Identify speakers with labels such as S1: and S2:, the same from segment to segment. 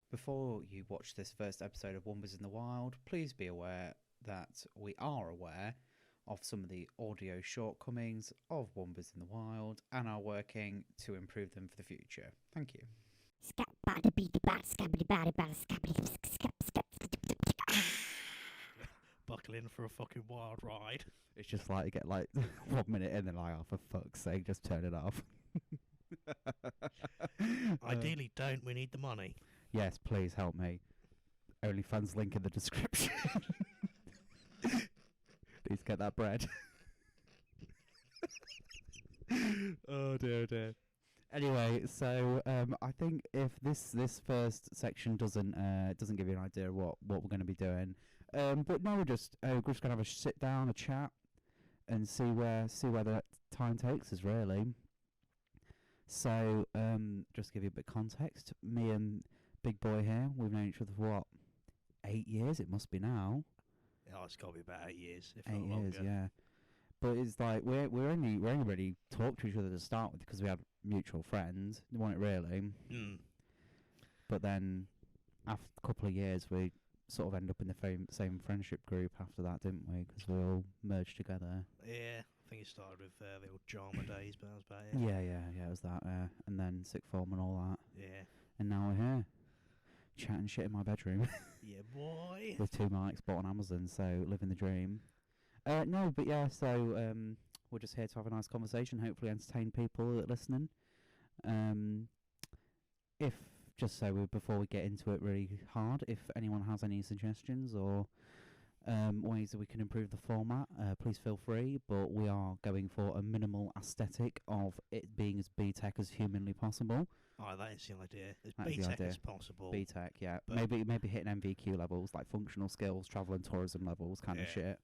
S1: Before you watch this first episode of Wumbas in the Wild, please be aware that we are aware of some of the audio shortcomings of Wumbas in the Wild and are working to improve them for the future. Thank you.
S2: Buckle in for a fucking wild ride.
S1: It's just like you get like 1 minute in and like, oh, for fuck's sake, just turn it off.
S2: Ideally, don't. We need the money.
S1: Yes, please help me. OnlyFans link in the description. Please get that bread. Oh dear. Anyway, so I think if this first section doesn't give you an idea of what we're going to be doing, but no, we're just gonna have a sit down, a chat, and see where the time takes us really. So just to give you a bit of context, me and Big Boy here, we've known each other for what, 8 years? It must be now.
S2: Oh, it's got to be about 8 years, if
S1: 8
S2: not
S1: years,
S2: longer.
S1: yeah. But it's like we're only really talked to each other to start with because we had mutual friends. They weren't really. But then after a couple of years, we sort of end up in the same friendship group after that, didn't we? Because we all merged together.
S2: Yeah, I think it started with the old drama days, but that was about it.
S1: Yeah, it was that. And then sixth form and all that.
S2: Yeah.
S1: And now we're here, chatting shit in my bedroom.
S2: Yeah, boy.
S1: With 2 mics bought on Amazon, so living the dream. No, but yeah, so we're just here to have a nice conversation, hopefully entertain people that are listening. Before we get into it really hard, if anyone has any suggestions or ways that we can improve the format, please feel free, but we are going for a minimal aesthetic of it being as BTEC as humanly possible.
S2: Oh, that is the idea. As
S1: That's the
S2: BTEC
S1: idea.
S2: as possible.
S1: BTEC, yeah.
S2: But
S1: Maybe hitting MVQ levels, like functional skills, travel and tourism levels kind of shit.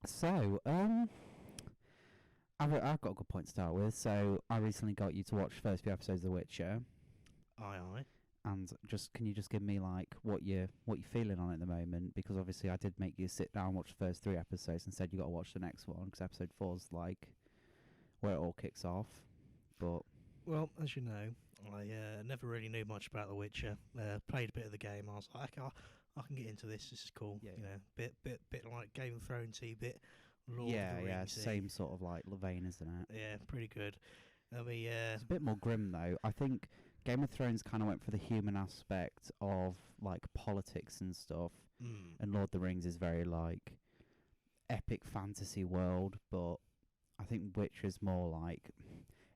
S1: So, I've got a good point to start with. So, I recently got you to watch the first few episodes of The Witcher.
S2: Aye.
S1: And can you just give me like what you're feeling on it at the moment? Because obviously I did make you sit down and watch the first 3 episodes and said you got to watch the next one because episode 4's like where it all kicks off. But
S2: well, as you know, I never really knew much about The Witcher. Played a bit of the game. I was like, I can get into this. This is cool.
S1: Yeah,
S2: you know, bit like Game of Thrones-y, bit Lord
S1: yeah,
S2: of the Rings.
S1: same sort of like vein, isn't it?
S2: Yeah, pretty good. I mean,
S1: It's a bit more grim though. I think Game of Thrones kind of went for the human aspect of like politics and stuff, and Lord of the Rings is very like epic fantasy world. But I think Witcher's more like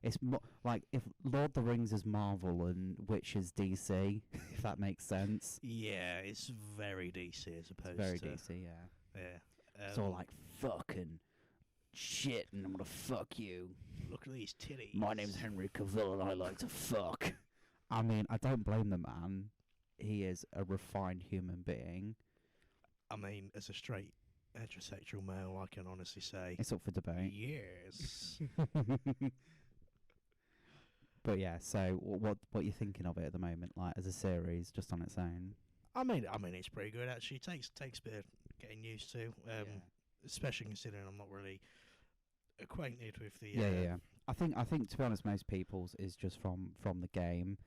S1: it's more like if Lord of the Rings is Marvel and Witcher's DC, if that makes sense.
S2: yeah, it's very DC as opposed
S1: Very
S2: to
S1: DC, yeah.
S2: Yeah,
S1: It's all like fucking shit, and I'm gonna fuck you.
S2: look at these titties.
S1: My name's Henry Cavill, and I like to fuck. I mean, I don't blame the man. He is a refined human being.
S2: I mean, as a straight heterosexual male, I can honestly say
S1: It's up for debate.
S2: yes.
S1: But yeah, so what you thinking of it at the moment, like as a series, just on its own?
S2: I mean, it's pretty good actually. Takes a bit of getting used to, especially considering I'm not really acquainted with the.
S1: Yeah. I think to be honest, most people's is just from the game,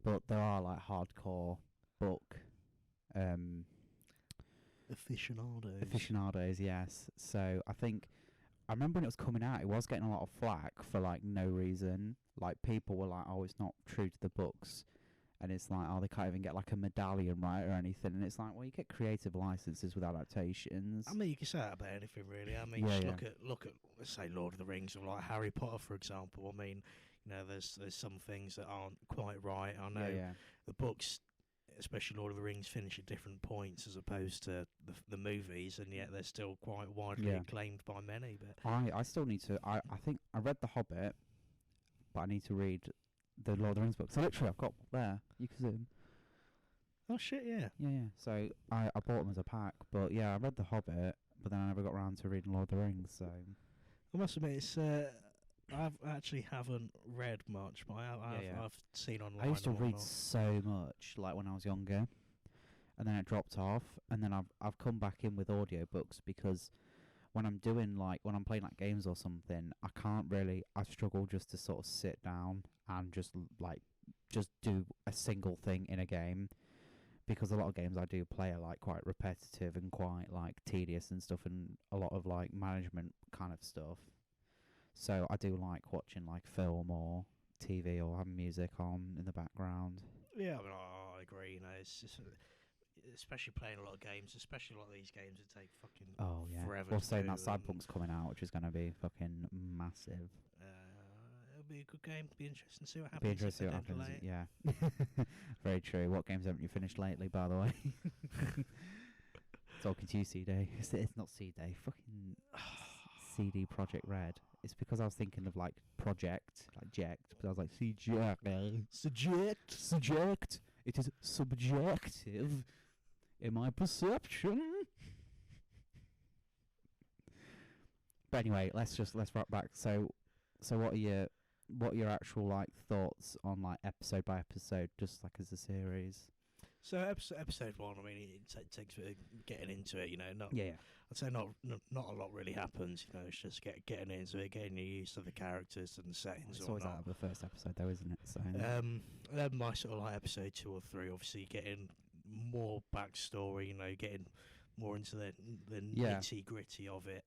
S1: but there are like hardcore book aficionados, yes. So I remember when it was coming out, it was getting a lot of flack for like no reason. Like people were like, "Oh, it's not true to the books," and it's like, "Oh, they can't even get like a medallion right or anything." And it's like, well, you get creative licenses with adaptations.
S2: I mean, you can say that about anything, really. I mean, look at let's say Lord of the Rings or like Harry Potter, for example. I mean, you know, there's some things that aren't quite right. I know the books, especially Lord of the Rings, finish at different points as opposed to the movies, and yet they're still quite widely acclaimed by many. But
S1: I still need to. I think I read The Hobbit, but I need to read the Lord of the Rings book. So literally, I've got there. You can zoom.
S2: Oh shit, yeah.
S1: Yeah. So I bought them as a pack, but yeah, I read The Hobbit, but then I never got around to reading Lord of the Rings. So
S2: I must admit, it's I actually haven't read much, but I've seen online.
S1: I used to read so much, like when I was younger, and then it dropped off, and then I've come back in with audiobooks because when I'm playing like games or something, I struggle just to sort of sit down and just like just do a single thing in a game, because a lot of games I do play are like quite repetitive and quite like tedious and stuff, and a lot of like management kind of stuff. So I do like watching like film or TV or having music on in the background.
S2: Yeah, I mean, I agree. You know, it's just, especially playing a lot of games, especially a lot of these games that take fucking forever.
S1: Well,
S2: to
S1: saying
S2: do,
S1: that Cyberpunk's coming out, which is going to be fucking massive.
S2: It'll be a good game. Be interesting to see what happens.
S1: Be interesting to see what happens. Yeah, very true. What games haven't you finished lately, by the way? Talking to you, C-Day. It's not C-Day. Fucking CD Project Red. It's because I was thinking of like project, like ject, but I was like subject. It is subjective in my perception. But anyway, let's wrap back. So what are your actual like thoughts on like episode by episode, just like as a series?
S2: So episode 1, I mean, it takes a bit of getting into it, you know. I'd say not a lot really happens, you know. It's just getting into it, getting used to the characters and the settings.
S1: It's always out of the first episode, though, isn't it? So
S2: then my sort of like episode 2 or 3, obviously getting more backstory, you know, getting more into the nitty gritty of it.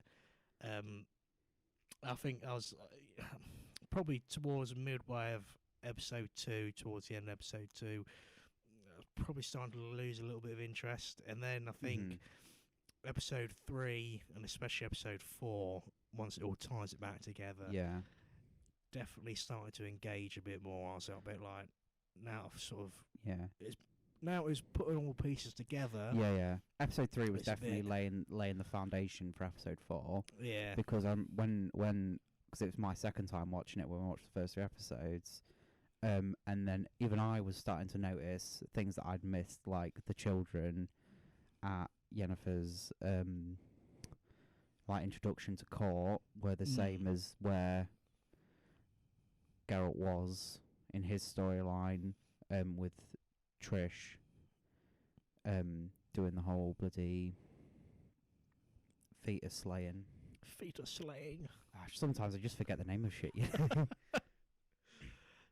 S2: I think I was probably towards midway of episode 2, towards the end of episode 2. Probably starting to lose a little bit of interest, and then I think episode 3 and especially episode 4, once it all ties it back together, definitely started to engage a bit more. I was a bit like, now I've sort of now it's putting all pieces together.
S1: Episode 3 was definitely laying the foundation for episode 4. Because because it was my second time watching it when we watched the first 3 episodes. And then even I was starting to notice things that I'd missed, like the children at Yennefer's like introduction to court were the same as where Geralt was in his storyline with Trish doing the whole bloody fetus slaying. Sometimes I just forget the name of shit.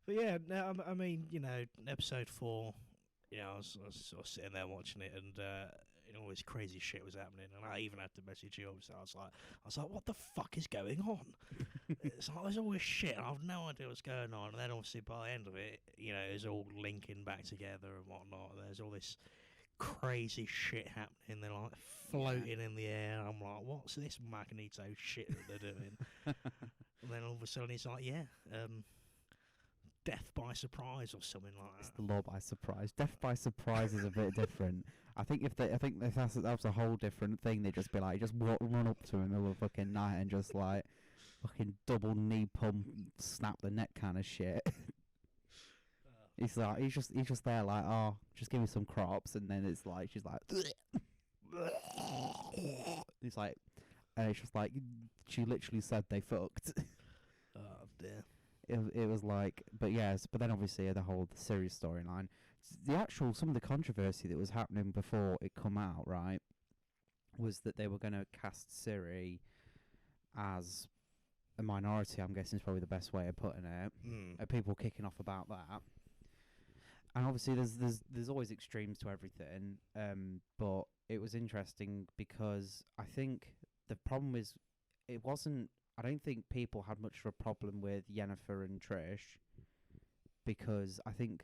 S2: But yeah, now I mean, you know, episode 4, you know, I was sort of sitting there watching it, and all this crazy shit was happening, and I even had to message you. Obviously, I was like, what the fuck is going on? It's like there's all this shit, and I've no idea what's going on. And then obviously by the end of it, you know, it's all linking back together and whatnot. There's all this crazy shit happening. They're like floating in the air. I'm like, what's this Magneto shit that they're doing? And then all of a sudden it's like, death by surprise or something like that.
S1: It's the law by surprise. Death by surprise is a bit different. I think if that's a whole different thing, they'd just be like, run up to him in the middle of fucking night and just like fucking double knee pump, snap the neck kind of shit. He's just there like, oh, just give me some crops, and then it's like she's like, he's like, and it's just like she literally said they fucked.
S2: Oh dear.
S1: It was like, but then obviously the whole series storyline, some of the controversy that was happening before it come out, right, was that they were going to cast Ciri as a minority. I'm guessing is probably the best way of putting it. People kicking off about that, and obviously there's always extremes to everything. But it was interesting because I think the problem is it wasn't. I don't think people had much of a problem with Yennefer and Trish, because I think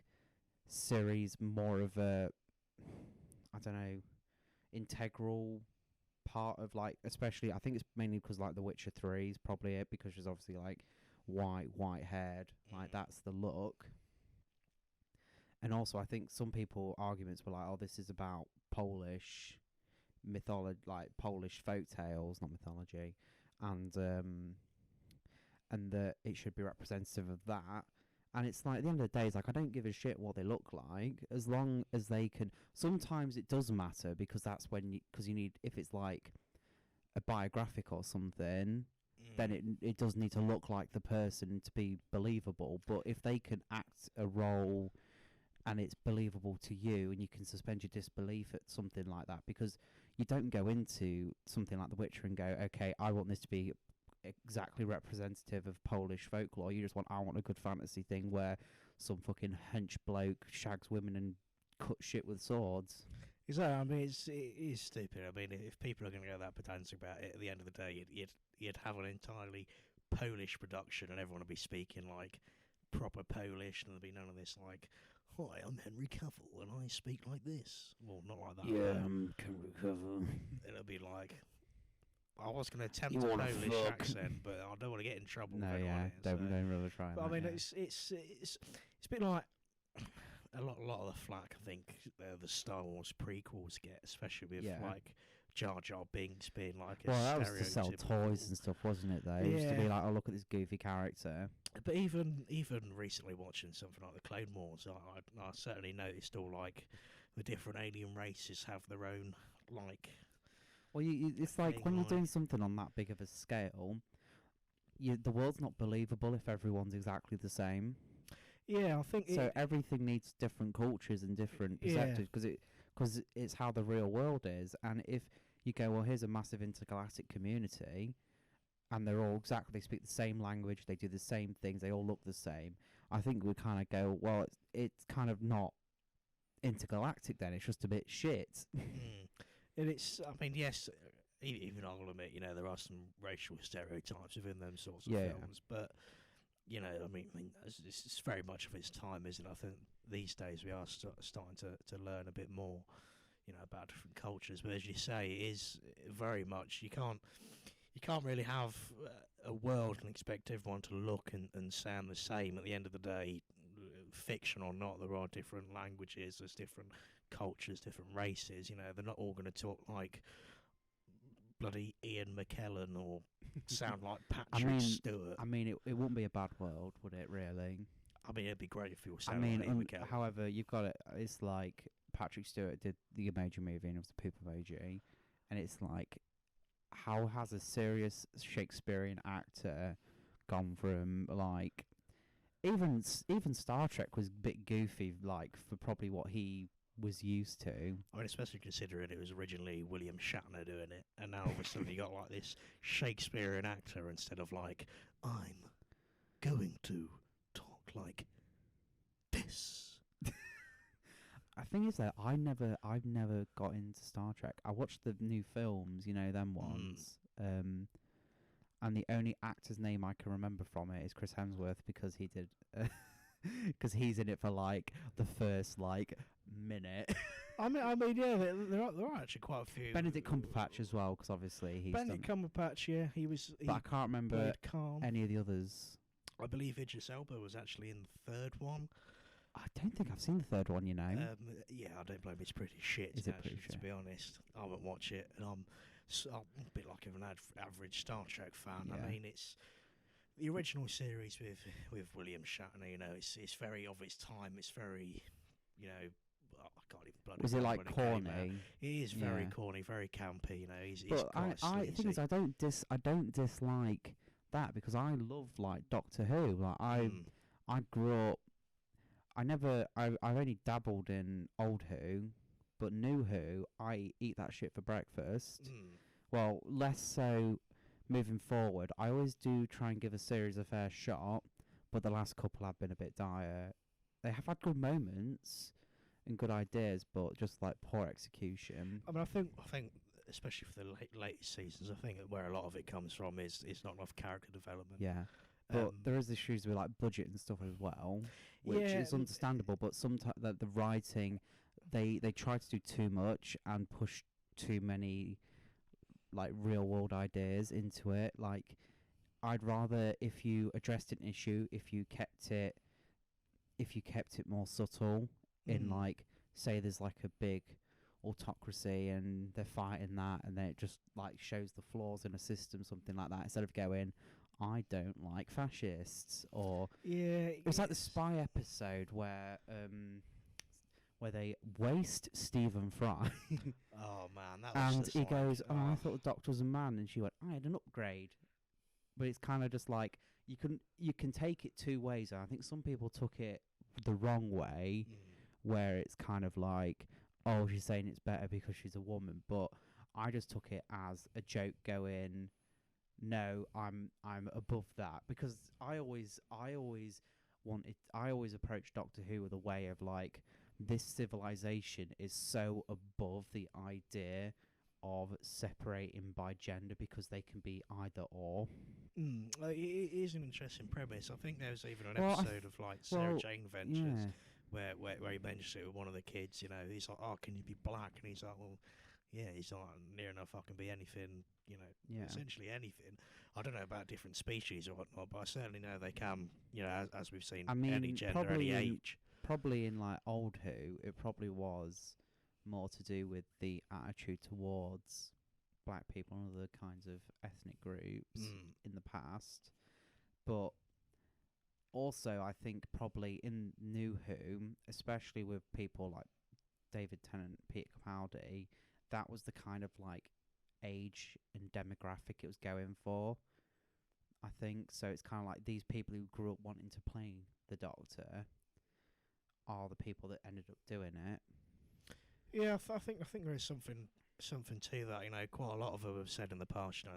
S1: Ciri's more of a, I don't know, integral part of, like, especially, I think it's mainly because, like, The Witcher 3 is probably it, because she's obviously, like, white-haired, like, that's the look. And also, I think some people arguments were like, oh, this is about Polish mythology, like, Polish folk tales, not mythology, and that it should be representative of that. And it's like, at the end of the day, it's like, I don't give a shit what they look like, as long as they can. Sometimes it does matter, because that's when you need, if it's like a biographic or something, then it does need to look like the person to be believable. But if they can act a role and it's believable to you, and you can suspend your disbelief at something like that, because you don't go into something like The Witcher and go, okay, I want this to be exactly representative of Polish folklore. I want a good fantasy thing where some fucking hench bloke shags women and cuts shit with swords.
S2: Exactly. I mean, it is stupid. I mean, if people are going to go that pedantic about it, at the end of the day, you'd have an entirely Polish production, and everyone would be speaking like proper Polish, and there'd be none of this like, "Hi, I'm Henry Cavill, and I speak like this." Well, not like that.
S1: Yeah, I'm Henry Cavill.
S2: It'll be like, I was going to attempt a Polish accent, but I don't want to get in trouble.
S1: No,
S2: yeah,
S1: don't really try.
S2: But I mean, it's a bit like a lot of the flack. I think the Star Wars prequels get, especially with like Jar Jar Binks being like a
S1: that was to sell toys and stuff, wasn't it? Though it used to be like, oh, look at this goofy character.
S2: But even recently watching something like the Clone Wars, I certainly noticed all like the different alien races have their own like.
S1: Well, it's like when you're doing something on that big of a scale, the world's not believable if everyone's exactly the same.
S2: Yeah, I think
S1: so. Everything needs different cultures and different perspectives because it's how the real world is. And if you go, well, here's a massive intergalactic community, and they're all they speak the same language, they do the same things, they all look the same. I think we kind of go, well, it's kind of not intergalactic then. It's just a bit shit.
S2: And it's, I mean, yes, even I'll admit, there are some racial stereotypes within them sorts of films, but, I mean, it's very much of its time, isn't it? I think these days we are starting to learn a bit more, about different cultures. But as you say, it is very much, you can't really have a world and expect everyone to look and sound the same. At the end of the day, fiction or not, there are different languages, there's different cultures, different races. They're not all going to talk like bloody Ian McKellen or sound like Patrick Stewart.
S1: I mean, it wouldn't be a bad world, would it? Really?
S2: I mean, it'd be great if you were sounding like Ian McKellen.
S1: However, you've got it. It's like Patrick Stewart did the Emoji Movie, and it was the Poop Emoji, and it's like, how has a serious Shakespearean actor gone from like even Star Trek was a bit goofy, like for probably what he was used to.
S2: I mean, especially considering it was originally William Shatner doing it, and now all of a sudden you got like this Shakespearean actor instead of like, I'm going to talk like this.
S1: I think it's that I've never got into Star Trek. I watched the new films, them ones. And the only actor's name I can remember from it is Chris Hemsworth because he did, because he's in it for like the first like minute.
S2: I mean, yeah, there are actually quite a few.
S1: Benedict Cumberbatch as well, because obviously he's
S2: Benedict Cumberbatch. Yeah, he
S1: but I can't remember any of the others.
S2: I believe Idris Elba was actually in the third one.
S1: I don't think I've seen the third one,
S2: Yeah, I don't blame. It's pretty shit.
S1: Is it pretty shit?
S2: To be honest, I won't watch it, and I'm a bit like an average Star Trek fan.
S1: Yeah.
S2: I mean, it's the original series with William Shatner. It's very of its time. It's very, I can't even bloody.
S1: Was it like corny?
S2: It is very corny, very campy. He's
S1: but
S2: quite
S1: the thing is, I don't dislike that because I love like Doctor Who. Like I grew up. I've only dabbled in old Who, but new Who, I eat that shit for breakfast. Well, less so moving forward. I always do try and give a series a fair shot, but the last couple have been a bit dire. They have had good moments and good ideas, but just like poor execution.
S2: I mean, I think especially for the latest seasons, I think where a lot of it comes from is not enough character development.
S1: Yeah. But there is issues with like budget and stuff as well, which is understandable. But sometimes the writing, they try to do too much and push too many like real world ideas into it. Like, I'd rather if you addressed an issue, if you kept it more subtle. In like, say there's like a big autocracy and they're fighting that, and then it just like shows the flaws in a system, something like that, instead of going, I don't like fascists. Or it was like the Spy episode where they waste Stephen Fry.
S2: Oh man, that was
S1: and
S2: just
S1: he goes, I thought the Doctor was a man, and she went, I had an upgrade. But it's kind of just like you can take it two ways, and I think some people took it the wrong way, where it's kind of like, oh, she's saying it's better because she's a woman. But I just took it as a joke going, no, I'm above that, because I always wanted. I always approached Doctor Who with a way of like, this civilization is so above the idea of separating by gender because they can be either or.
S2: It is an interesting premise. I think there was even an episode of like Sarah Jane Adventures where he mentions it with one of the kids. You know, he's like, "Oh, can you be black?" And he's like, "Well, yeah." He's like, "Near enough, I can be anything. You know, essentially anything." I don't know about different species or whatnot, but I certainly know they can. You know, as we've seen, any gender, any age.
S1: Probably in like old Who, it probably was more to do with the attitude towards black people and other kinds of ethnic groups in the past. But also, I think probably in New Who, especially with people like David Tennant, Peter Capaldi, that was the kind of like age and demographic it was going for, I think. So it's kind of like these people who grew up wanting to play the Doctor are the people that ended up doing it.
S2: Yeah, I think there is something to that. You know, quite a lot of them have said in the past. You know,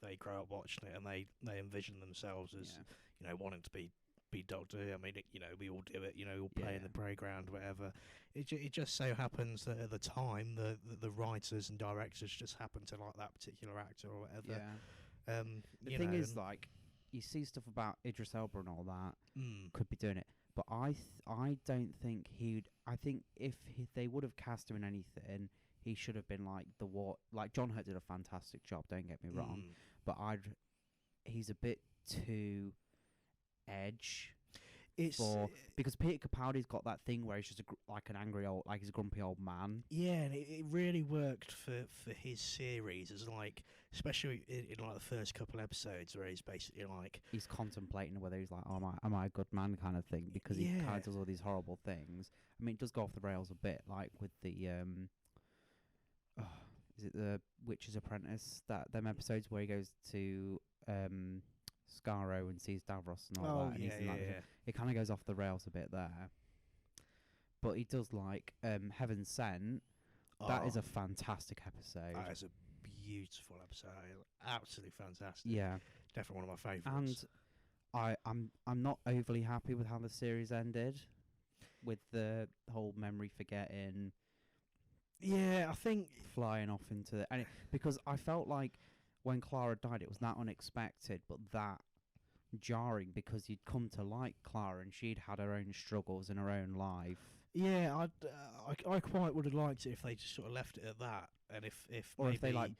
S2: they grow up watching it and they envision themselves as you know, wanting to be Doctor Who. I mean, you know, we all do it. You know, we all play in the playground, whatever. It just so happens that at the time, the writers and directors just happened to like that particular actor or whatever.
S1: Yeah. The thing is, like, you see stuff about Idris Elba and all that could be doing it, but I don't think he'd. I think if they would have cast him in anything, he should have been like like John Hurt did a fantastic job. Don't get me wrong, but he's a bit too edge. Because Peter Capaldi's got that thing where he's just like an angry old, like he's a grumpy old man.
S2: Yeah, and it really worked for his series, as like, especially in like the first couple episodes where he's basically like
S1: he's contemplating whether he's like, oh, am I a good man kind of thing, because he kind of does all these horrible things. I mean, it does go off the rails a bit, like with the is it the Witch's Apprentice, them episodes where he goes to Skaro and sees Davros and all that. And it kind of goes off the rails a bit there. But he does like Heaven Sent. That is a fantastic episode.
S2: That is a beautiful episode. Absolutely fantastic.
S1: Yeah.
S2: Definitely one of my favourites.
S1: And I'm not overly happy with how the series ended, with the whole memory forgetting.
S2: Yeah, I think
S1: flying off into because I felt like when Clara died, it was that unexpected, but that jarring, because you'd come to like Clara and she'd had her own struggles in her own life.
S2: Yeah, I quite would have liked it if they just sort of left it at that, and if
S1: they like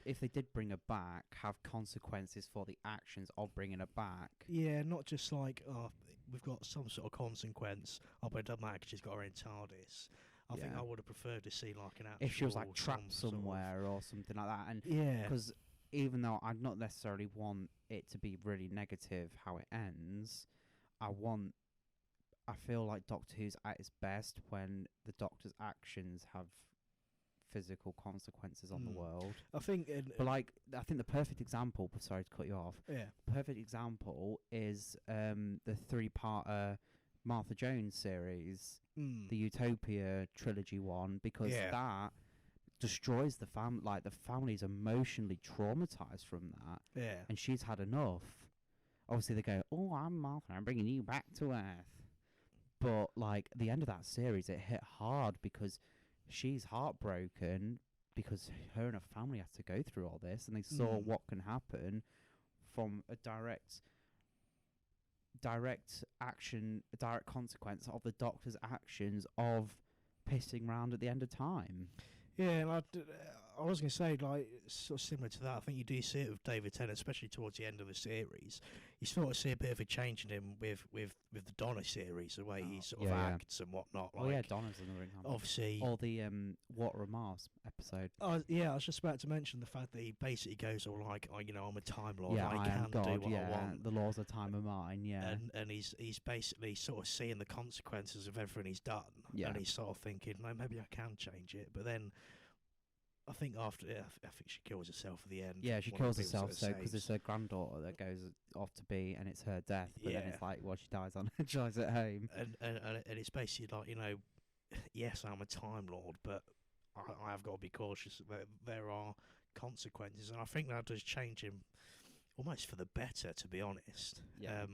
S1: if they did bring her back, have consequences for the actions of bringing her back.
S2: Yeah, not just like, oh, we've got some sort of consequence. Oh, but it doesn't matter 'cause she's got her own TARDIS. I think I would have preferred to see like an actual,
S1: if she was like trapped somewhere or something like that. And because even though I'd not necessarily want it to be really negative how it ends, I feel like Doctor Who's at its best when the Doctor's actions have physical consequences on the world.
S2: I think
S1: the perfect example, sorry to cut you off.
S2: Yeah.
S1: Perfect example is the 3-parter Martha Jones series, the Utopia trilogy one, because that destroys the family. Like, the family's emotionally traumatized from that.
S2: Yeah.
S1: And she's had enough. Obviously, they go, "Oh, I'm Martha. I'm bringing you back to Earth." But like the end of that series, it hit hard because she's heartbroken because her and her family had to go through all this, and they saw what can happen from a direct action, a direct consequence of the Doctor's actions of pissing round at the end of time.
S2: Yeah, and I was going to say, like, sort of similar to that, I think you do see it with David Tennant, especially towards the end of the series. You sort of see a bit of a change in him with the Donna series, the way he sort of acts and whatnot. Like,
S1: Donna's another example.
S2: Obviously.
S1: Or the Water of Mars episode.
S2: Yeah, I was just about to mention the fact that he basically goes all like, oh, you know, I'm a Time Lord,
S1: I
S2: can
S1: God,
S2: do what I want.
S1: The laws of time are mine,
S2: And he's basically sort of seeing the consequences of everything he's done.
S1: Yeah.
S2: And he's sort of thinking, no, maybe I can change it. But then I think after it, I think she kills herself at the end.
S1: Yeah, she kills herself because it's her granddaughter that goes off to be, and it's her death. But then it's like, well, she dies at home.
S2: And it's basically like, you know, yes, I'm a Time Lord, but I have got to be cautious that there are consequences, and I think that does change him almost for the better, to be honest.
S1: Yeah.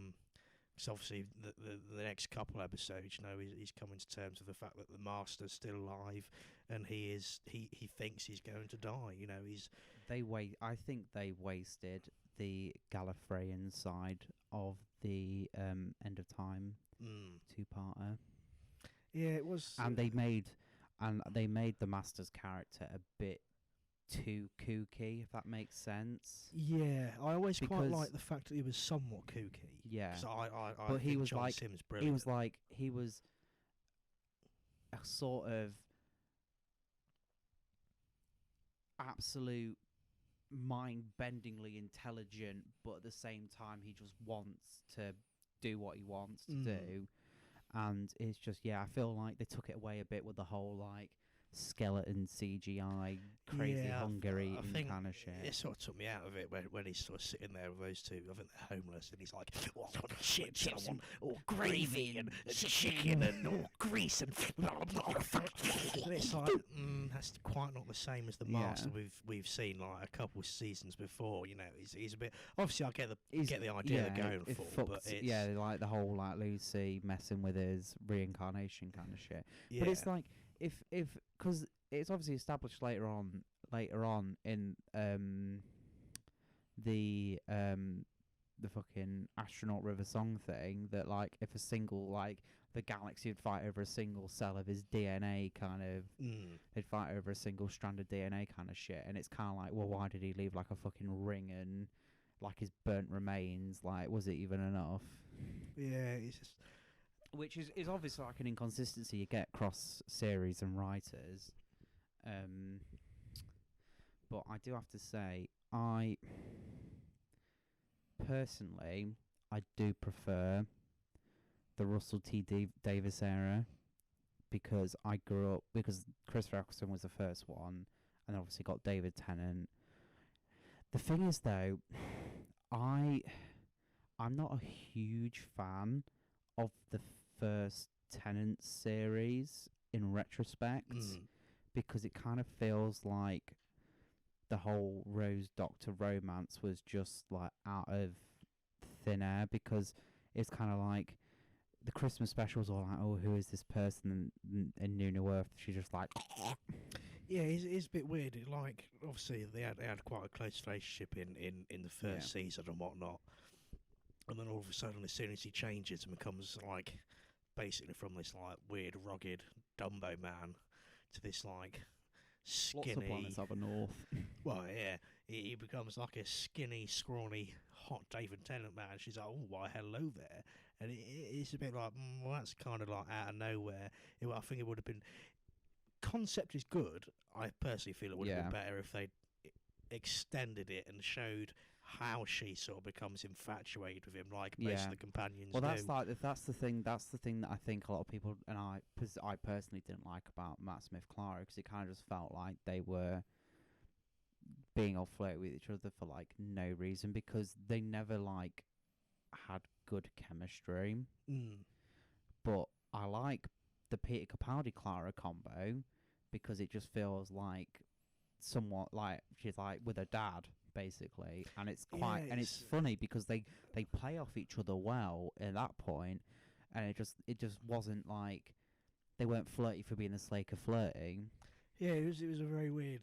S2: Because obviously the next couple episodes, he's coming to terms with the fact that the Master's still alive, and he thinks he's going to die.
S1: I think they wasted the Gallifreyan side of the End of Time two-parter.
S2: Yeah, it was.
S1: And they made the Master's character a bit too kooky, if that makes sense.
S2: Yeah, I always quite liked the fact that he was somewhat kooky.
S1: Yeah,
S2: but he was John Sims brilliant.
S1: He was a sort of absolute mind-bendingly intelligent, but at the same time he just wants to do what he wants to do. And it's just, I feel like they took it away a bit with the whole like skeleton CGI crazy Hungary kind of shit.
S2: It sort of took me out of it when he's sort of sitting there with those two. I think they're homeless, and he's like, "Oh, I want chips, I want gravy and chicken and grease and." And it's like that's quite not the same as the Master we've seen like a couple of seasons before. He's a bit. Obviously, I get the idea they're going for, but it's,
S1: like the whole like Lucy messing with his reincarnation kind of shit.
S2: Yeah.
S1: But it's like if because it's obviously established later on in the fucking Astronaut River Song thing that like if a single like the galaxy would fight over a single cell of his DNA kind of they'd fight over a single strand of DNA kind of shit, and it's kind of like, well, why did he leave like a fucking ring and like his burnt remains? Like, was it even enough?
S2: Yeah, it's just.
S1: Which is obviously like an inconsistency you get across series and writers. But I do have to say, I personally do prefer the Russell T. Davies era, because I grew up, because Christopher Eccleston was the first one, and then obviously got David Tennant. The thing is though, I'm not a huge fan of the first Tennant series in retrospect, because it kind of feels like the whole Rose Doctor romance was just like out of thin air, because it's kind of like the Christmas specials all like, oh, who is this person in New Earth? She's just like
S2: yeah, it's a bit weird. Like obviously they had quite a close relationship in the first season and whatnot. And then all of a sudden, as soon as he changes and becomes like basically from this like weird, rugged Dumbo man to this like skinny.
S1: Lots of planets up north.
S2: Well, yeah, he becomes like a skinny, scrawny, hot David Tennant man. She's like, oh, why, hello there. And it's a bit like, well, that's kind of like out of nowhere. I think it would have been. Concept is good. I personally feel it would have been better if they extended it and showed how she sort of becomes infatuated with him, like most of the companions.
S1: Well, that's the thing that I think a lot of people, and I personally didn't like about Matt Smith Clara, because it kind of just felt like they were being all flirty with each other for like no reason, because they never like had good chemistry. But I like the Peter Capaldi Clara combo, because it just feels like somewhat like she's like with her dad basically, and it's quite and it's funny because they play off each other well at that point, and it just wasn't like they weren't flirty for being the sake of flirting.
S2: Yeah, it was a very weird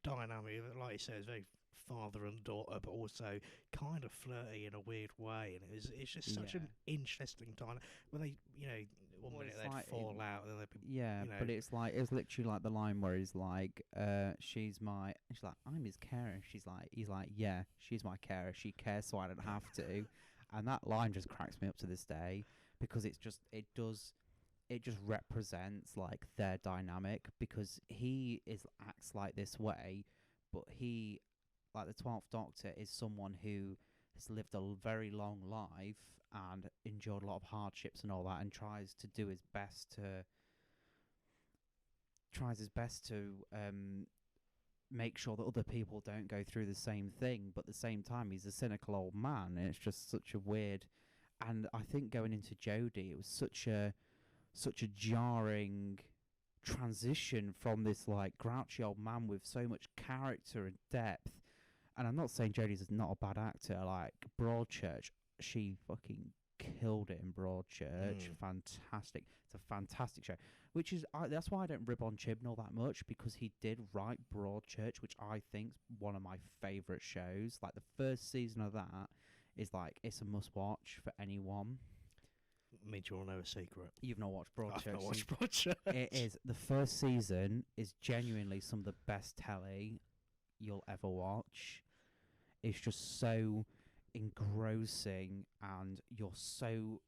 S2: dynamic. Like you said, it's very father and daughter, but also kind of flirty in a weird way, and it's just such an interesting time when they, one minute they'd fall out, and then they'd be,
S1: but it's literally like the line where he's like, she's like, I'm his carer. He's like, yeah, she's my carer. She cares, so I don't have to. And that line just cracks me up to this day, because it just represents like their dynamic, because he acts like this way, but he, like the 12th Doctor, is someone who has lived a very long life and endured a lot of hardships and all that, and tries his best to make sure that other people don't go through the same thing. But at the same time, he's a cynical old man, and it's just such a weird. And I think going into Jodie, it was such a jarring transition from this like grouchy old man with so much character and depth. And I'm not saying Jodie's not a bad actor. Like Broadchurch, she fucking killed it in Broadchurch. Fantastic. It's a fantastic show. Which is that's why I don't rib on Chibnall that much, because he did write Broadchurch, which I think's one of my favourite shows. Like the first season of that is like it's a must watch for anyone.
S2: Me, do you want to know a secret?
S1: You've not watched Broadchurch.
S2: I've not watched Broadchurch.
S1: It is, the first season is genuinely some of the best telly you'll ever watch. It's just so engrossing, and you're so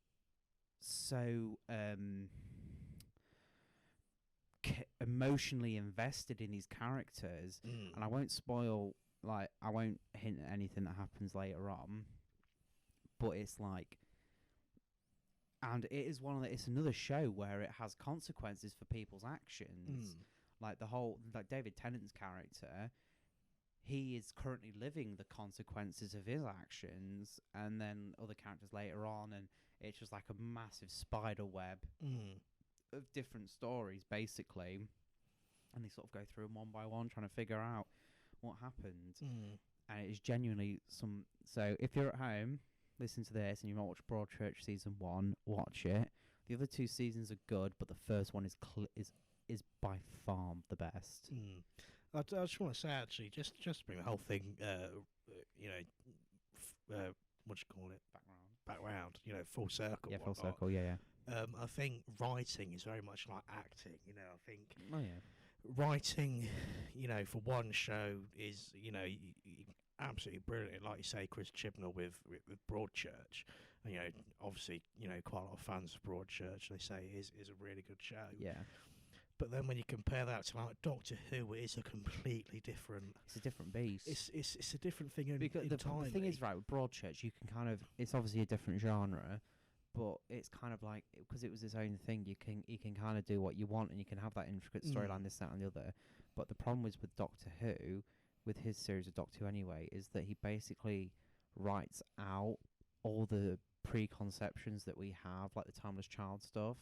S1: emotionally invested in these characters. And I won't spoil, like, I won't hint at anything that happens later on, but it's like, and it is it's another show where it has consequences for people's actions. Like David Tennant's character, he is currently living the consequences of his actions, and then other characters later on, and it's just like a massive spider web of different stories, basically. And they sort of go through them one by one, trying to figure out what happened. And it is genuinely so if you're at home, listen to this, and you've not watched Broadchurch season 1, watch it. The other 2 seasons are good, but the first one is by far the best.
S2: I just want to say, actually, just to bring the whole thing, what do you call it? Back round, full circle.
S1: Yeah, full circle, yeah.
S2: I think writing is very much like acting, I think.
S1: Oh, yeah.
S2: Writing, for one show is, absolutely brilliant. Like you say, Chris Chibnall with Broadchurch. And, obviously, quite a lot of fans of Broadchurch, they say is a really good show.
S1: Yeah.
S2: But then when you compare that to like Doctor Who, it is a completely different.
S1: It's a different beast.
S2: It's a different thing
S1: because
S2: entirely.
S1: The thing is, right, with Broadchurch, you can kind of, it's obviously a different genre, but it's kind of like, because it was its own thing, you can kind of do what you want, and you can have that intricate storyline, this, that, and the other. But the problem is with Doctor Who, with his series of Doctor Who anyway, is that he basically writes out all the preconceptions that we have, like the Timeless Child stuff.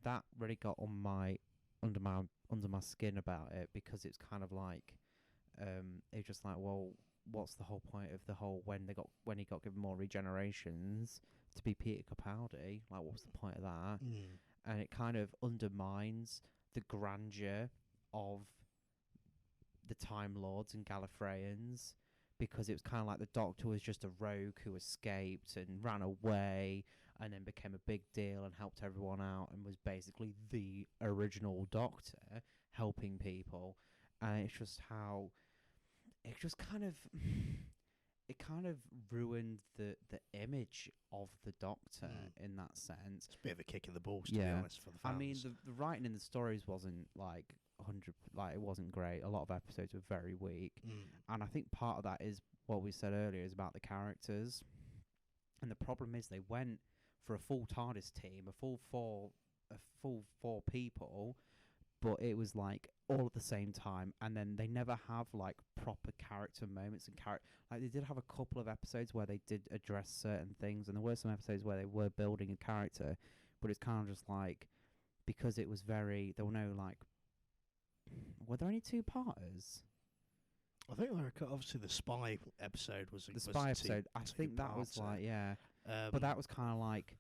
S1: That really got under my skin about it, because it's kind of like it's just like, well, what's the whole point of the whole when he got given more regenerations to be Peter Capaldi? Like, what was the point of that? And it kind of undermines the grandeur of the Time Lords and Gallifreyans, because it was kind of like the Doctor was just a rogue who escaped and ran away, and then became a big deal and helped everyone out, and was basically the original Doctor helping people. And it's just how it just kind of ruined the image of the Doctor in that sense.
S2: It's a bit of a kick in the balls, to be honest, for the fans.
S1: I mean, the writing in the stories wasn't like 100, like, it wasn't great. A lot of episodes were very weak, and I think part of that is what we said earlier, is about the characters. And the problem is they went for a full TARDIS team, a full four people, but it was like all at the same time, and then they never have like proper character moments and like they did have a couple of episodes where they did address certain things, and there were some episodes where they were building a character, but it's kind of just like, because it was there were no like, were there any 2-parters?
S2: I think obviously the spy episode was
S1: the spy episode. I think that was like, but that was kind of like,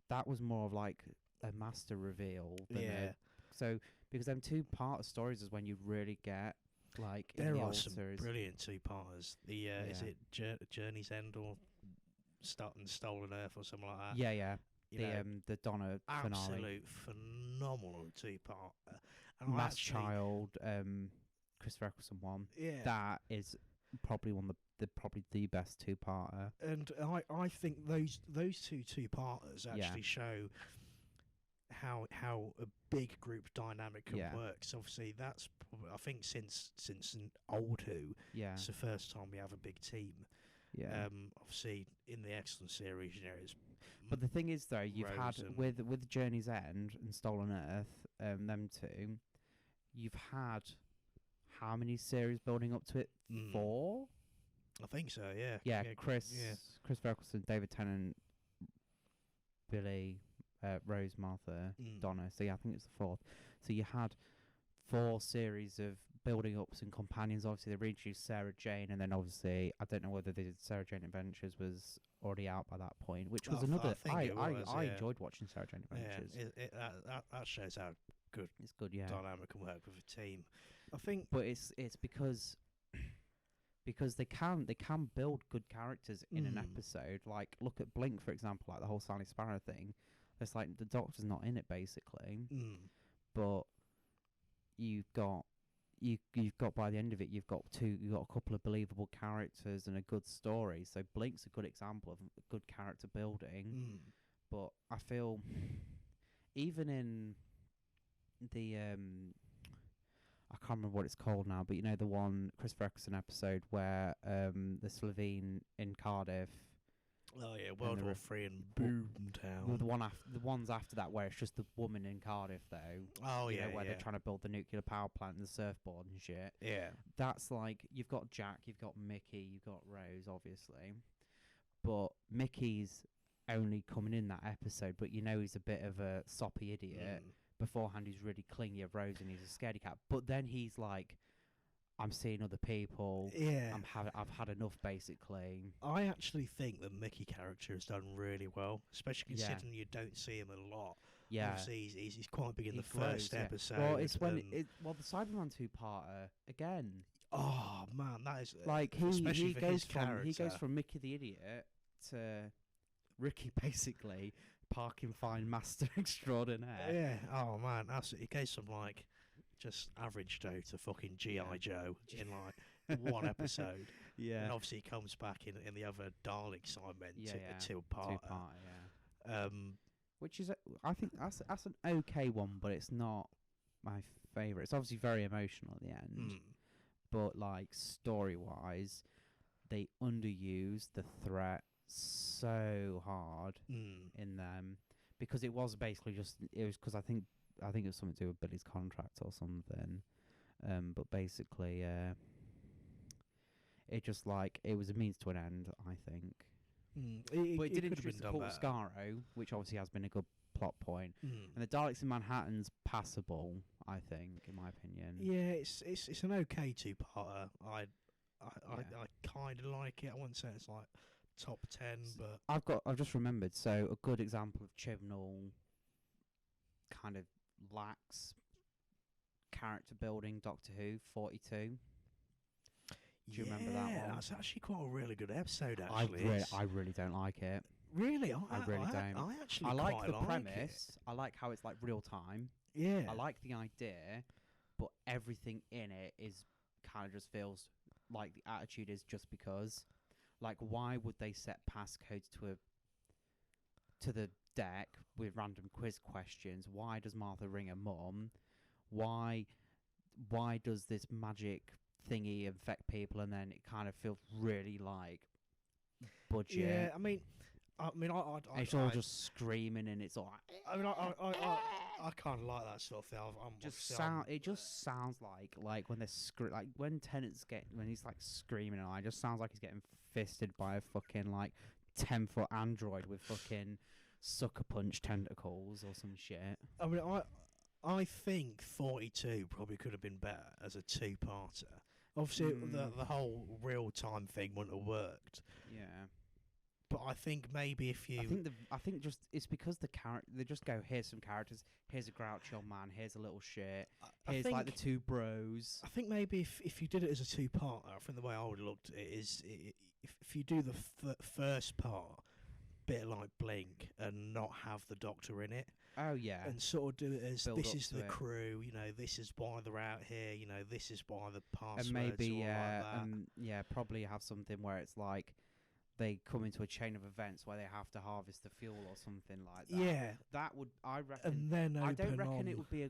S1: that was more of like a master reveal than so, because them 2-part stories is when you really get like,
S2: there
S1: in the
S2: are
S1: old
S2: some
S1: series.
S2: brilliant 2-parters. The is it Journey's End or Stolen Earth or something like that?
S1: The Donna finale,
S2: absolute phenomenal 2-part.
S1: Mass Child, Christopher Eccleston one.
S2: Yeah,
S1: that is probably the best 2-parter.
S2: And I think those 2-parters actually show how a big group dynamic can work. So obviously that's probably, I think since an old Who, it's the first time we have a big team. Obviously in the Excellent series, it's.
S1: But the thing is, though, you've had with Journey's End and Stolen Earth, them two, you've had how many series building up to it? 4?
S2: I think so. Yeah.
S1: Yeah. Chris Eccleston, David Tennant, Billy, Rose, Martha, Donna. So yeah, I think it's the 4th. So you had 4 series of building up some companions. Obviously, they reintroduced Sarah Jane, and then obviously, I don't know whether the Sarah Jane Adventures was already out by that point, which was another. I enjoyed watching Sarah Jane Adventures.
S2: Yeah, that shows how good
S1: it's good. Yeah,
S2: dynamic and work with a team. I think,
S1: but it's because they can build good characters in an episode. Like, look at Blink, for example, like the whole Sally Sparrow thing. It's like the Doctor's not in it basically, but you've got by the end of it, you've got a couple of believable characters and a good story. So Blink's a good example of good character building. But I feel even in the I can't remember what it's called now, but you know the one Chris Ferguson episode where the Slovene in Cardiff.
S2: Oh yeah, World War III and Boomtown.
S1: Well, the ones after that where it's just the woman in Cardiff though.
S2: Oh
S1: you know, where they're trying to build the nuclear power plant and the surfboard and shit.
S2: Yeah.
S1: That's like, you've got Jack, you've got Mickey, you've got Rose, obviously. But Mickey's only coming in that episode, but you know he's a bit of a soppy idiot. Beforehand, he's really clingy of Rose and he's a scaredy cat. But then he's like, I'm seeing other people.
S2: Yeah,
S1: I've had enough, basically.
S2: I actually think the Mickey character has done really well, especially considering you don't see him a lot.
S1: Yeah,
S2: obviously he's quite big in the first episode.
S1: Well, it's when the Cyberman 2-parter again.
S2: Oh man, that is
S1: like he goes from Mickey the idiot to Ricky, basically parking fine master extraordinaire.
S2: Yeah. Oh man, absolutely. He goes from like just average Joe to fucking G.I. Joe in like one episode.
S1: Yeah.
S2: And obviously he comes back in the other Darling Cybermen two-part.
S1: Yeah. Which is, I think that's an okay one, but it's not my favourite. It's obviously very emotional at the end. But like story-wise, they underuse the threat so hard in them, because it was basically just, it was because I think it was something to do with Billy's contract or something, but basically it just like, it was a means to an end, I think. But it did introduce the Port Scarrow, which obviously has been a good plot point, and the Daleks in Manhattan's passable, I think, in my opinion.
S2: Yeah, it's an okay two-parter. I kind of like it. I wouldn't say it's like top 10, but
S1: I've just remembered. So a good example of Chibnall kind of lacks character building, Doctor Who 42. Do you remember that one?
S2: That's actually quite a really good episode. Actually,
S1: I really don't like it.
S2: Really, I
S1: really don't.
S2: I actually
S1: I like
S2: quite
S1: the premise. I like how it's like real time.
S2: Yeah,
S1: I like the idea, but everything in it is kind of just feels like the attitude is just because. Like, why would they set passcodes to the deck with random quiz questions? Why does Martha ring her mum? Why does this magic thingy infect people, and then it kind of feels really like budget?
S2: Yeah, I mean,
S1: it's all just screaming, and it's all.
S2: I mean, I kind of like that sort of thing.
S1: It just sounds like when they're like when Tennant's when he's like screaming, and it just sounds like he's getting fisted by a fucking like 10-foot android with fucking sucker punch tentacles or some shit.
S2: I mean, I think 42 probably could have been better as a two-parter. Obviously, the whole real-time thing wouldn't have worked.
S1: Yeah.
S2: But I think maybe if you...
S1: I think just it's because they just go, here's some characters, here's a grouchy old man, here's a little shit, here's like the two bros.
S2: I think maybe if you did it as a two-parter, I think the way I would have looked at it is if you do the first part, bit like Blink, and not have the Doctor in it.
S1: Oh yeah.
S2: And sort of do it as
S1: Build
S2: this is the crew, you know, this is why they're out here, you know, this is why the passwords
S1: and maybe
S2: like that.
S1: Probably have something where it's like they come into a chain of events where they have to harvest the fuel or something like that.
S2: Yeah,
S1: that would, I reckon.
S2: And then
S1: I don't reckon it would be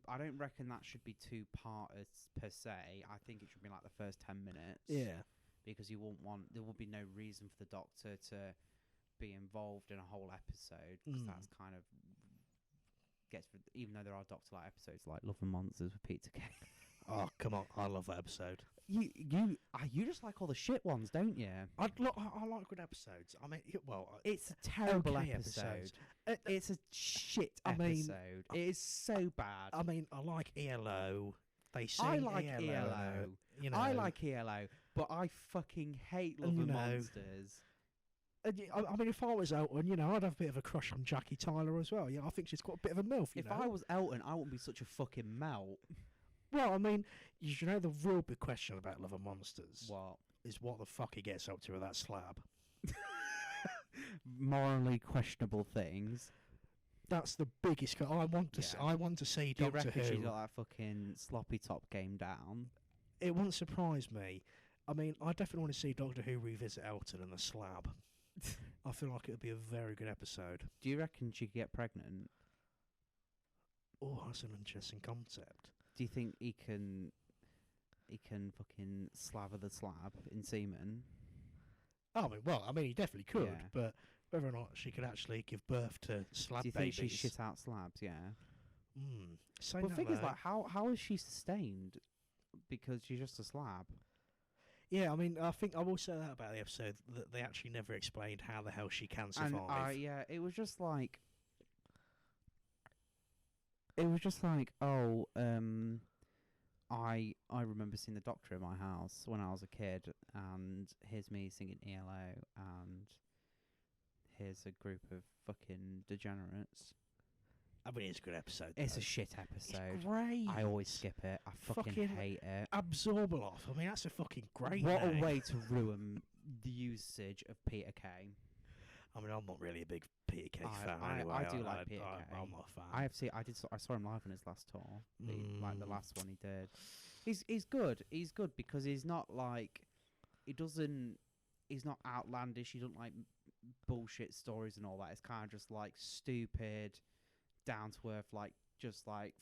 S1: I don't reckon that should be two-parters per se. I think it should be like the first 10 minutes.
S2: Yeah,
S1: because there would be no reason for the Doctor to be involved in a whole episode, because that's kind of even though there are Doctor-like episodes like Love and Monsters with BTEC.
S2: Oh come on, I love that episode.
S1: You just like all the shit ones, don't you?
S2: I like good episodes. I mean,
S1: it's a terrible
S2: okay
S1: episode. It's a shit episode. It is so bad.
S2: I mean, I like ELO. They sing
S1: I like
S2: ELO. You know,
S1: I like ELO, but I fucking hate Love and Monsters.
S2: I mean, if I was Elton, I'd have a bit of a crush on Jackie Tyler as well. I think she's got a bit of a MILF,
S1: If I was Elton, I wouldn't be such a fucking melt.
S2: Well, I mean, the real big question about Love and Monsters.
S1: What?
S2: Is what the fuck he gets up to with that slab.
S1: Morally questionable things.
S2: That's the biggest. I want to see
S1: Do you
S2: Doctor
S1: reckon
S2: Who.
S1: she's got that fucking sloppy top game down?
S2: It wouldn't surprise me. I mean, I definitely want to see Doctor Who revisit Elton and the slab. I feel like it would be a very good episode.
S1: Do you reckon she could get pregnant?
S2: Oh, that's an interesting concept.
S1: Do you think he can fucking slaver the slab in semen?
S2: I mean, he definitely could,
S1: Yeah.
S2: but whether or not she could actually give birth to slab
S1: babies. Do you think she shit out slabs? Yeah.
S2: But
S1: the thing is, like, how is she sustained? Because she's just a slab.
S2: Yeah, I mean, I think I will say that about the episode, that they actually never explained how the hell she can survive.
S1: And it was just like, I remember seeing the Doctor in my house when I was a kid, and here's me singing ELO, and here's a group of fucking degenerates.
S2: I mean, it's a good episode.
S1: It's a shit episode.
S2: It's great.
S1: I always skip it. I fucking hate it.
S2: Absorbaloff. I mean, that's a fucking great
S1: What
S2: name.
S1: a way to ruin the usage of Peter Kay.
S2: I mean, I'm not really a big Peter Kay fan anyway.
S1: I do like Peter Kay.
S2: I'm not a fan.
S1: I saw him live on his last tour. Like the last one he did. He's good. He's good because he's not like he's not outlandish. He doesn't like bullshit stories and all that. It's kind of just like stupid, down to earth, like just like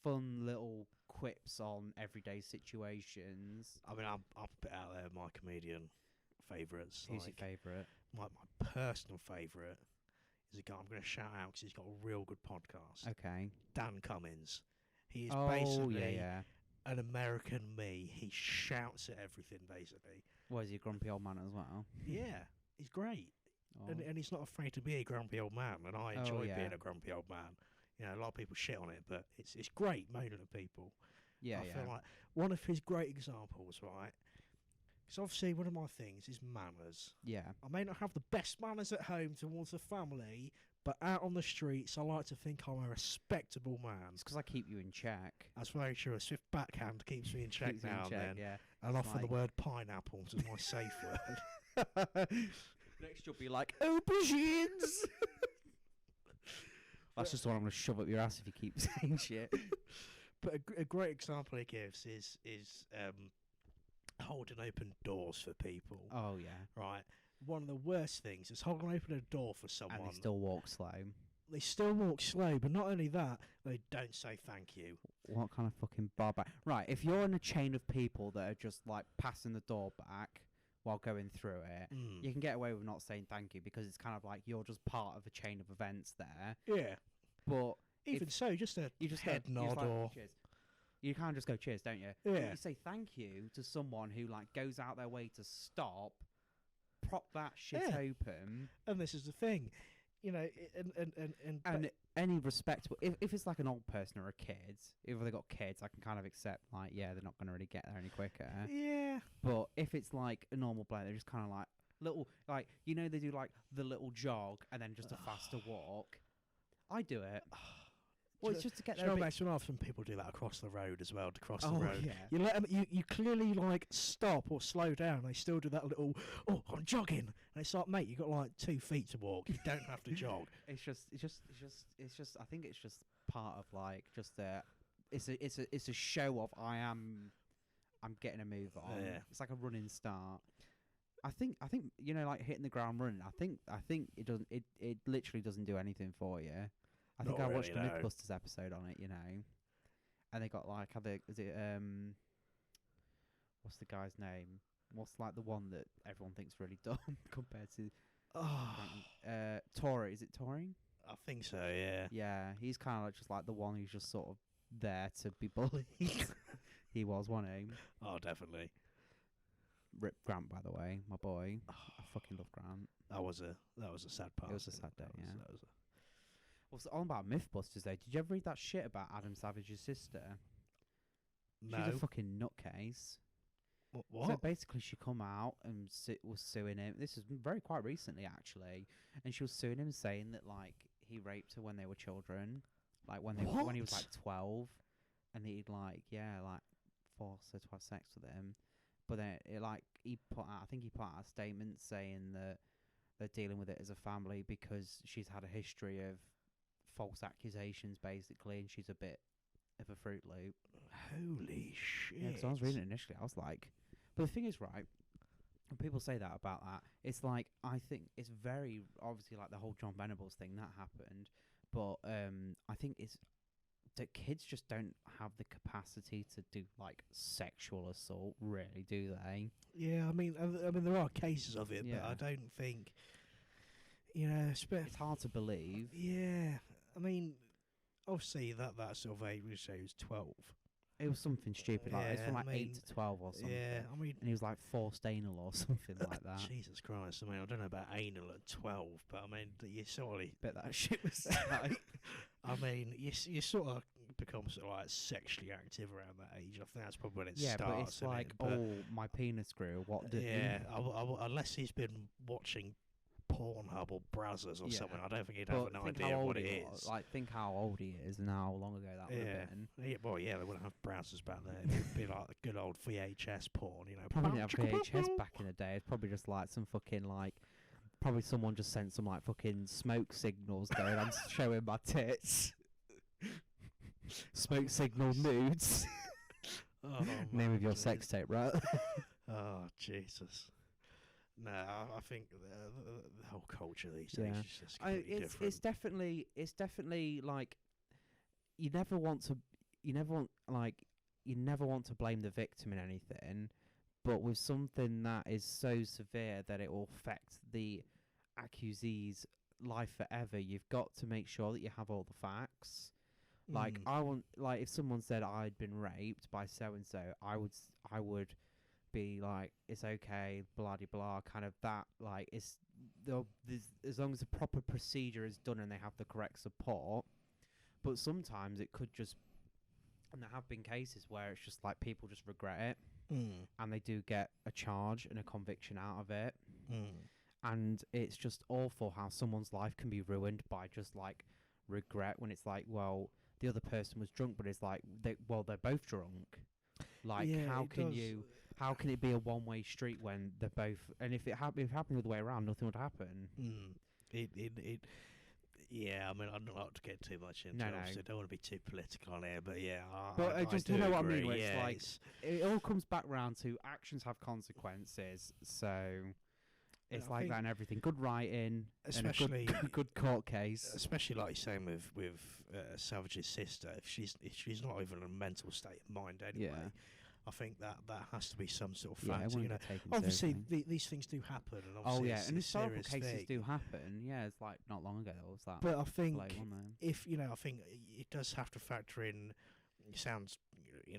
S1: fun little quips on everyday situations.
S2: I mean, I'm a bit out there. My comedian favourites.
S1: Who's your favourite?
S2: My personal favourite is a guy I'm going to shout out because he's got a real good podcast.
S1: Okay.
S2: Dan Cummins. He is basically
S1: yeah.
S2: an American me. He shouts at everything, basically.
S1: Well, is he a grumpy old man as well?
S2: Yeah, he's great.
S1: Oh.
S2: And he's not afraid to be a grumpy old man, and I enjoy being a grumpy old man. A lot of people shit on it, but it's great moaning at people.
S1: Yeah,
S2: I feel like one of his great examples, right? Because obviously one of my things is manners.
S1: Yeah.
S2: I may not have the best manners at home towards the family, but out on the streets, I like to think I'm a respectable man.
S1: It's because I keep you in check.
S2: That's very true. A swift backhand keeps me in check now and then.
S1: Yeah.
S2: And offer the word pineapple as my safe word.
S1: Next you'll be like, aubergines! That's just the one I'm going to shove up your ass if you keep saying shit.
S2: But a great example he gives is holding open doors for people.
S1: Oh, yeah.
S2: Right. One of the worst things is holding open a door for someone.
S1: And they still walk slow.
S2: They still walk slow, but not only that, they don't say thank you.
S1: What kind of fucking barbar... Right, if you're in a chain of people that are just, like, passing the door back while going through it, you can get away with not saying thank you because it's kind of like you're just part of a chain of events there.
S2: Yeah.
S1: But...
S2: Even so, just a head nod or...
S1: Cheers. You can't just go cheers, don't you?
S2: Yeah.
S1: You say thank you to someone who, like, goes out their way to stop, prop that shit open.
S2: And this is the thing.
S1: And any respectable... If it's like an old person or a kid, if they've got kids, I can kind of accept, like, yeah, they're not going to really get there any quicker.
S2: Yeah.
S1: But if it's like a normal bloke, they're just kind of like little... Like, they do, like, the little jog and then just a faster walk. I do it. Well, it's just to get there.
S2: Makes me laugh when people do that across the road as well. To cross the road,
S1: yeah.
S2: You let them. You clearly like stop or slow down. They still do that little. Oh, I'm jogging. And it's like, mate, you got like 2 feet to walk. You don't have to jog.
S1: It's just. I think it's just part of like just a. It's a show of I'm getting a move on.
S2: Yeah.
S1: It's like a running start. I think like hitting the ground running. I think it doesn't. It literally doesn't do anything for you. I think I watched a Mythbusters episode on it, and they got like, what's the guy's name? What's like the one that everyone thinks really dumb compared to Tory? Is it Tory?
S2: I think so, yeah.
S1: Yeah, he's kind of like just like the one who's just sort of there to be bullied. He was, wasn't he?
S2: Oh, definitely.
S1: Rip Grant, by the way, my boy. I fucking love Grant.
S2: That was a sad part.
S1: It was a sad day, yeah.
S2: That was
S1: What's on about Mythbusters though? Did you ever read that shit about Adam Savage's sister?
S2: No.
S1: She's a fucking nutcase.
S2: What?
S1: So basically, she come out and was suing him. This is quite recently, actually, and she was suing him, saying that like he raped her when they were children, like when he was like 12, and he'd like forced her to have sex with him. But then I think he put out a statement saying that they're dealing with it as a family because she's had a history of false accusations, basically, and she's a bit of a Fruit Loop.
S2: Holy shit!
S1: Yeah, because I was reading it initially, I was like, but the thing is, right, when people say that about that, it's like, I think it's very obviously like the whole John Venables thing that happened, but I think it's that kids just don't have the capacity to do like sexual assault, really, do they?
S2: Yeah, I mean, there are cases of it, but I don't think, it's
S1: hard to believe.
S2: Yeah, I mean, obviously that sort of age, we say he was 12.
S1: It was something stupid, like it's from like 8 to 12 or something.
S2: Yeah, I mean,
S1: and he was like forced anal or something like that.
S2: Jesus Christ! I mean, I don't know about anal at 12, but I mean, you sort of
S1: bet that shit was like.
S2: I mean, you sort of become sort of like sexually active around that age. I think that's probably when it starts.
S1: Yeah, but it's like, my penis grew. What did?
S2: Yeah, unless he's been watching Pornhub or Brazzers or something, I don't think he'd have an idea what it is.
S1: Like, think how old he is and how long ago that would have been.
S2: Yeah, well, they wouldn't have Brazzers back then. It'd be like the good old VHS porn,
S1: Probably didn't have VHS back in the day. It's probably just like some fucking like. Probably someone just sent some like fucking smoke signals going. I'm showing my tits. Smoke signal nudes.
S2: Oh,
S1: name of your sex tape, right?
S2: Oh, Jesus. No, I think the whole culture these days is just completely different.
S1: It's definitely like you never want to blame the victim in anything, but with something that is so severe that it will affect the accusee's life forever, you've got to make sure that you have all the facts. Like if someone said I'd been raped by so and so, I would be like, it's okay, blah de blah, kind of that. Like, it's as long as the proper procedure is done and they have the correct support. But sometimes it could just, and there have been cases where it's just like people just regret it, and they do get a charge and a conviction out of it, and it's just awful how someone's life can be ruined by just like regret when it's like, well, the other person was drunk, but it's like they're both drunk. Like, how can it be a one-way street when they're both? And if it happened the other way around, nothing would happen.
S2: Yeah, I mean, I'd not like to get too much into it. I don't want to be too political on here, but
S1: I just
S2: do
S1: know
S2: agree.
S1: What I mean. Where it's like it all comes back round to actions have consequences. So it's like that and everything. Good writing, especially and a good court case.
S2: Especially like you're saying with Savage's sister, if she's not even in a mental state of mind anyway. Yeah. I think that has to be some sort of factor. Obviously these things do happen. And
S1: and historical cases do happen. Yeah, it's like not long ago there was that.
S2: But I think if I think it does have to factor in. It sounds, I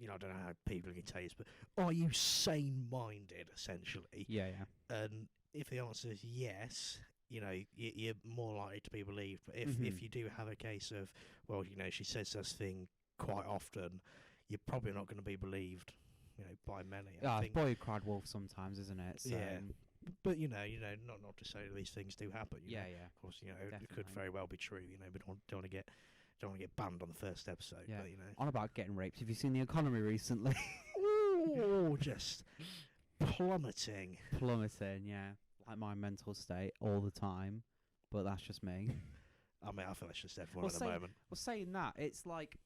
S2: don't know how people can tell you this, but are you sane-minded, essentially?
S1: Yeah.
S2: And if the answer is yes, you're more likely to be believed. But if you do have a case of, well, she says this thing quite often, you're probably not going to be believed, by many.
S1: I think boy who cried wolf sometimes, isn't it? So
S2: yeah. But not to say that these things do happen.
S1: Yeah.
S2: Of course, it could very well be true. But don't want to get banned on the first episode.
S1: Yeah.
S2: But,
S1: on about getting raped. Have you seen The Economy recently?
S2: Oh, just plummeting.
S1: Yeah. Like my mental state all the time, but that's just me.
S2: I mean, I feel that's just everyone at the moment.
S1: Well, saying that, it's like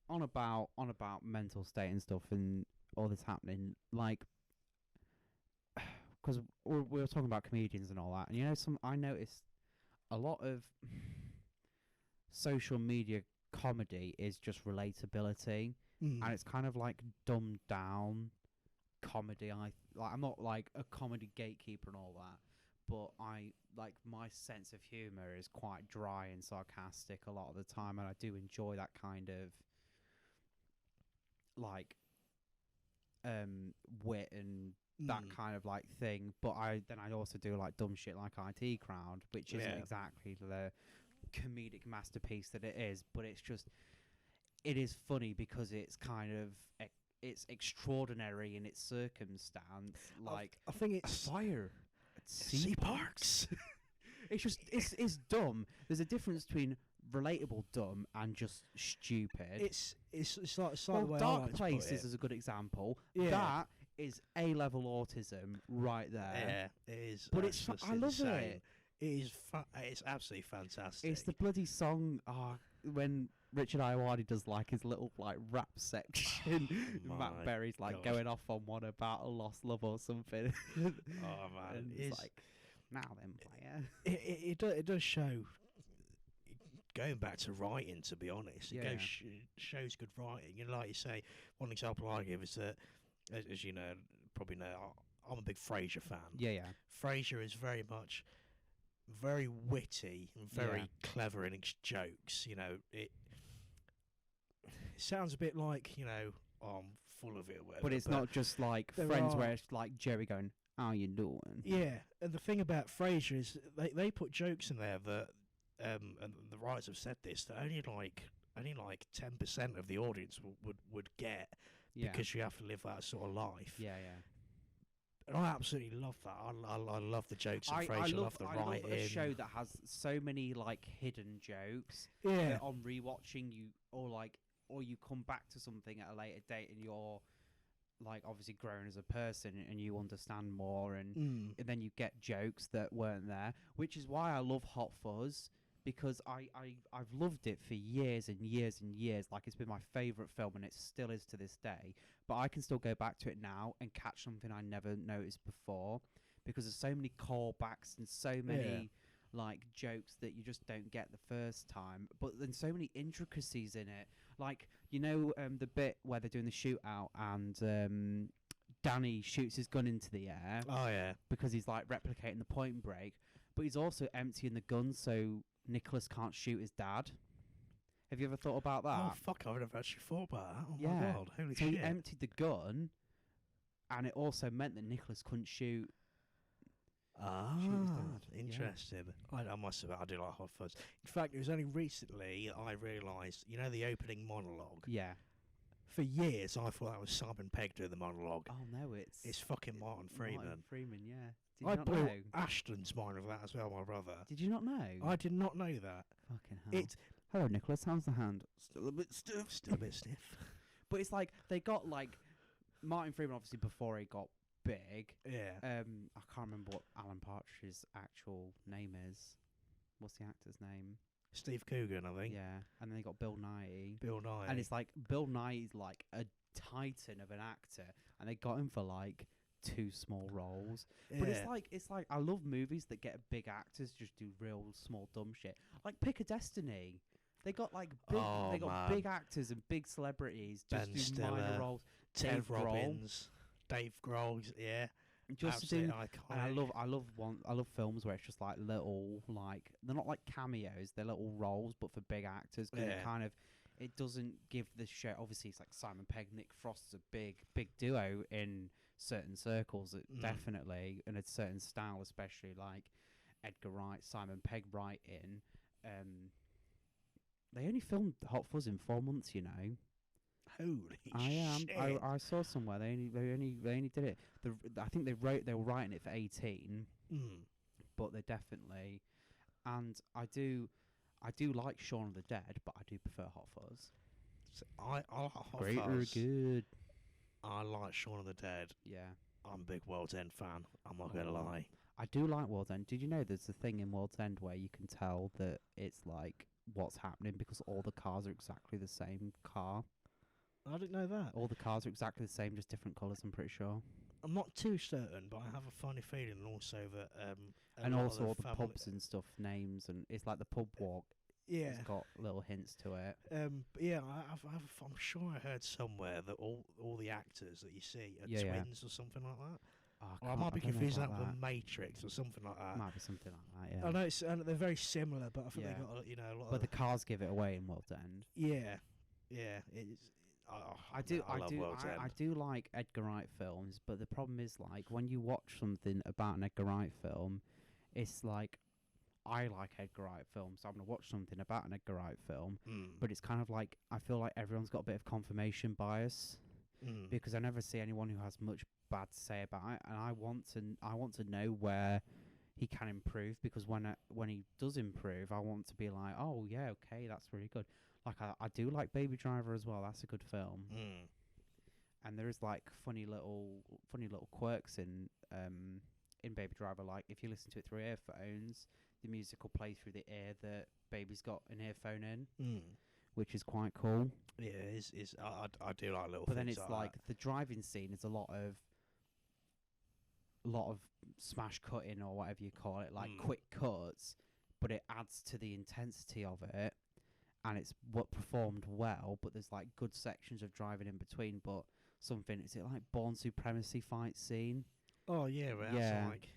S1: on about mental state and stuff and all this happening, like, because we were talking about comedians and all that, and I noticed a lot of social media comedy is just relatability, and it's kind of like dumbed down comedy. I'm not like a comedy gatekeeper and all that, but I like my sense of humor is quite dry and sarcastic a lot of the time, and I do enjoy that kind of like wit and that kind of like thing. But I also do like dumb shit like IT Crowd, which isn't exactly the comedic masterpiece that it is, but it's just it is funny because it's kind of it's extraordinary in its circumstance. Like
S2: I think it's
S1: fire at
S2: sea parks.
S1: It's just it's dumb. There's a difference between relatable dumb and just stupid.
S2: It's like
S1: well,
S2: the way
S1: Dark
S2: I like
S1: Places is a good example.
S2: Yeah.
S1: That is A-level autism right there.
S2: Yeah, it is.
S1: But it's I love it.
S2: It is. It's absolutely fantastic.
S1: It's the bloody song. When Richard Ayoade does like his little like rap section, Matt Berry's like going off on one about a lost love or something.
S2: Oh man,
S1: and it's like now then, player.
S2: It does show. Going back to writing, to be honest, it shows good writing. You know, like you say, one example I give is that, as you know, probably know, I'm a big Frasier fan.
S1: Yeah.
S2: Frasier is very witty and very clever in its jokes. You know, it sounds a bit like, you know, I'm full of it or whatever.
S1: But it's not just like Friends where it's like Jerry going, "How you doing?"
S2: Yeah, and the thing about Frasier is they put jokes in there that, and the writers have said this, that only like 10% of the audience would get, because you have to live that sort of life.
S1: Yeah.
S2: And I absolutely love that. I love the jokes in Frasier. I love the writing.
S1: I love a show that has so many like hidden jokes.
S2: Yeah.
S1: That on rewatching or you come back to something at a later date and you're like obviously grown as a person and you understand more and then you get jokes that weren't there, which is why I love Hot Fuzz. Because I've loved it for years and years and years. Like, it's been my favourite film, and it still is to this day. But I can still go back to it now and catch something I never noticed before. Because there's so many callbacks and so many, like, jokes that you just don't get the first time. But then so many intricacies in it. Like, you know, the bit where they're doing the shootout and Danny shoots his gun into the air.
S2: Oh, yeah.
S1: Because he's, like, replicating the Point Break. But he's also emptying the gun so Nicholas can't shoot his dad. Have you ever thought about that?
S2: Oh, fuck, I would have actually thought about that. Oh,
S1: yeah.
S2: my God, holy
S1: so
S2: shit.
S1: he emptied the gun, and it also meant that Nicholas couldn't shoot.
S2: Interesting. Yeah. I do like Hot Fuzz. In fact, it was only recently I realised, you know, the opening monologue?
S1: Yeah.
S2: For years, I thought that was Simon Pegg doing the monologue.
S1: Oh, no,
S2: it's fucking Martin Freeman.
S1: Martin Freeman, yeah.
S2: I blew Ashton's mind of that as well, my brother.
S1: Did you not know?
S2: I did not know that.
S1: Fucking hell. Hello, Nicholas. How's the hand?
S2: Still a bit stiff. Still a bit stiff.
S1: But it's like they got like Martin Freeman obviously before he got big.
S2: Yeah.
S1: I can't remember what Alan Partridge's actual name is. What's the actor's name?
S2: Steve Coogan, I think.
S1: Yeah. And then they got Bill Nighy.
S2: Bill Nighy.
S1: And it's like Bill Nighy's like a titan of an actor, and they got him for like 2 small roles. But it's like I love movies that get big actors just do real small dumb shit. Like Pick a Destiny. They got like big actors and big celebrities just do minor roles.
S2: Dave Robbins, Dave Grohl, yeah.
S1: Just do, and I love films where it's just like little, like they're not like cameos, they're little roles, but for big actors. Cause it doesn't give the show. Obviously, it's like Simon Pegg, Nick Frost is a big duo in certain circles, definitely, and a certain style, especially like Edgar Wright, Simon Pegg writing. They only filmed Hot Fuzz in 4 months, you know.
S2: Holy shit!
S1: I saw somewhere they only did it. I think they were writing it for 18, but they definitely. And I do like Shaun of the Dead, but I do prefer Hot Fuzz.
S2: So I like Hot
S1: Great
S2: Fuzz.
S1: or good.
S2: I like Shaun of the Dead.
S1: Yeah.
S2: I'm a big World's End fan. I'm not gonna lie.
S1: I do like World's End. Did you know there's a thing in World's End where you can tell that it's like what's happening because all the cars are exactly the same car?
S2: I didn't know that.
S1: All the cars are exactly the same, just different colours, I'm pretty sure.
S2: I'm not too certain, but I have a funny feeling also that
S1: and also all the pubs and stuff, names, and it's like the pub walk.
S2: Yeah,
S1: it's got little hints to it.
S2: But yeah, I'm sure I heard somewhere that all the actors that you see are twins or something like that. I might be confusing that with Matrix or something like that.
S1: Might be something like that. Yeah.
S2: I know they're very similar, but I think they got a lot.
S1: But the cars give it away in World's End.
S2: Yeah, it's. I
S1: do like Edgar Wright films, but the problem is like when you watch something about an Edgar Wright film, it's like I like Edgar Wright films, so I'm gonna watch something about an Edgar Wright film. But it's kind of like I feel like everyone's got a bit of confirmation bias because I never see anyone who has much bad to say about it, and I want to know where he can improve, because when he does improve, I want to be like, oh yeah, okay, that's really good. Like I do like Baby Driver as well. That's a good film. And there is like funny little quirks in Baby Driver. Like if you listen to it through earphones, the music will play through the ear that Baby's got an earphone in, which is quite cool.
S2: Yeah, I do like little.
S1: But then
S2: things
S1: it's
S2: like
S1: the driving scene is a lot of smash cutting or whatever you call it, like quick cuts, but it adds to the intensity of it, and it's what performed well. But there's like good sections of driving in between. But something, is it like Born Supremacy fight scene?
S2: Oh yeah, well, that's like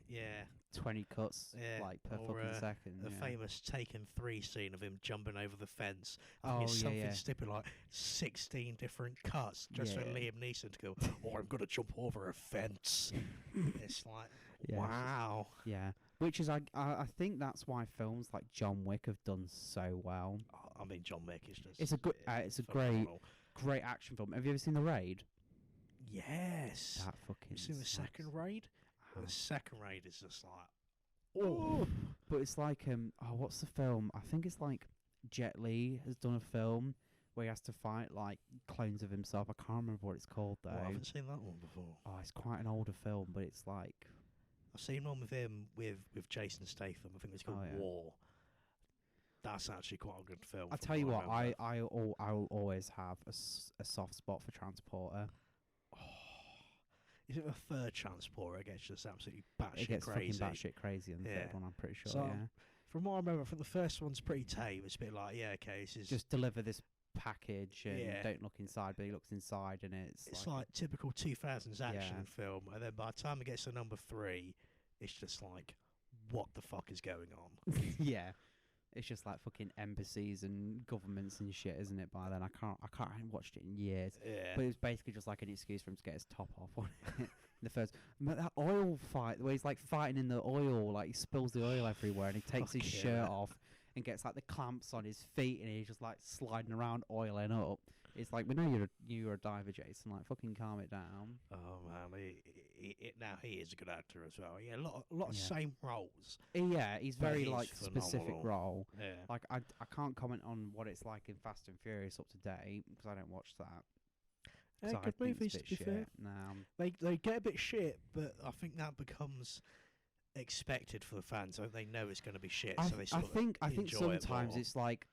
S1: 20 cuts like per fucking second.
S2: The famous Taken 3 scene of him jumping over the fence.
S1: It's
S2: something stupid like 16 different cuts just for Liam Neeson to go, oh, I'm gonna jump over a fence. It's like wow.
S1: Yeah, which is I think that's why films like John Wick have done so well.
S2: I mean, John Wick is just
S1: it's a great action film. Have you ever seen The Raid?
S2: Yes.
S1: That fucking.
S2: You seen the second Raid? The second Raid is just like,
S1: but it's like what's the film? I think it's like Jet Li has done a film where he has to fight like clones of himself. I can't remember what it's called though.
S2: I haven't seen that one before.
S1: Oh, it's quite an older film, but it's like
S2: I've seen one with him with Jason Statham. I think it's called War. That's actually quite a good film.
S1: I tell you what, I'll always have a soft spot for Transporter.
S2: Is it the third Transporter? It gets just absolutely batshit
S1: it gets
S2: crazy.
S1: Fucking batshit crazy in the third one, I'm pretty sure. So,
S2: from what I remember, from the first one's pretty tame. It's a bit like, okay, this is
S1: just deliver this package and don't look inside, but he looks inside, and it's
S2: like typical 2000s action film. And then by the time it gets to number 3, it's just like, what the fuck is going on?
S1: Yeah. It's just like fucking embassies and governments and shit, isn't it? By then, I haven't watched it in years.
S2: Yeah.
S1: But it was basically just like an excuse for him to get his top off on it. The first, that oil fight where he's like fighting in the oil, like he spills the oil everywhere, and he takes his shirt off and gets like the clamps on his feet, and he's just like sliding around, oiling up. It's like, we know you're a diver, Jason. Like, fucking calm it down.
S2: Oh man, he is a good actor as well. Yeah, a lot of same roles.
S1: Yeah, he's very like specific role.
S2: Yeah.
S1: Like I can't comment on what it's like in Fast and Furious up to date because I don't watch that.
S2: Good movies, to be fair. They get a bit shit, but I think that becomes expected for the fans. So they know it's going to be shit. I think
S1: sometimes it's like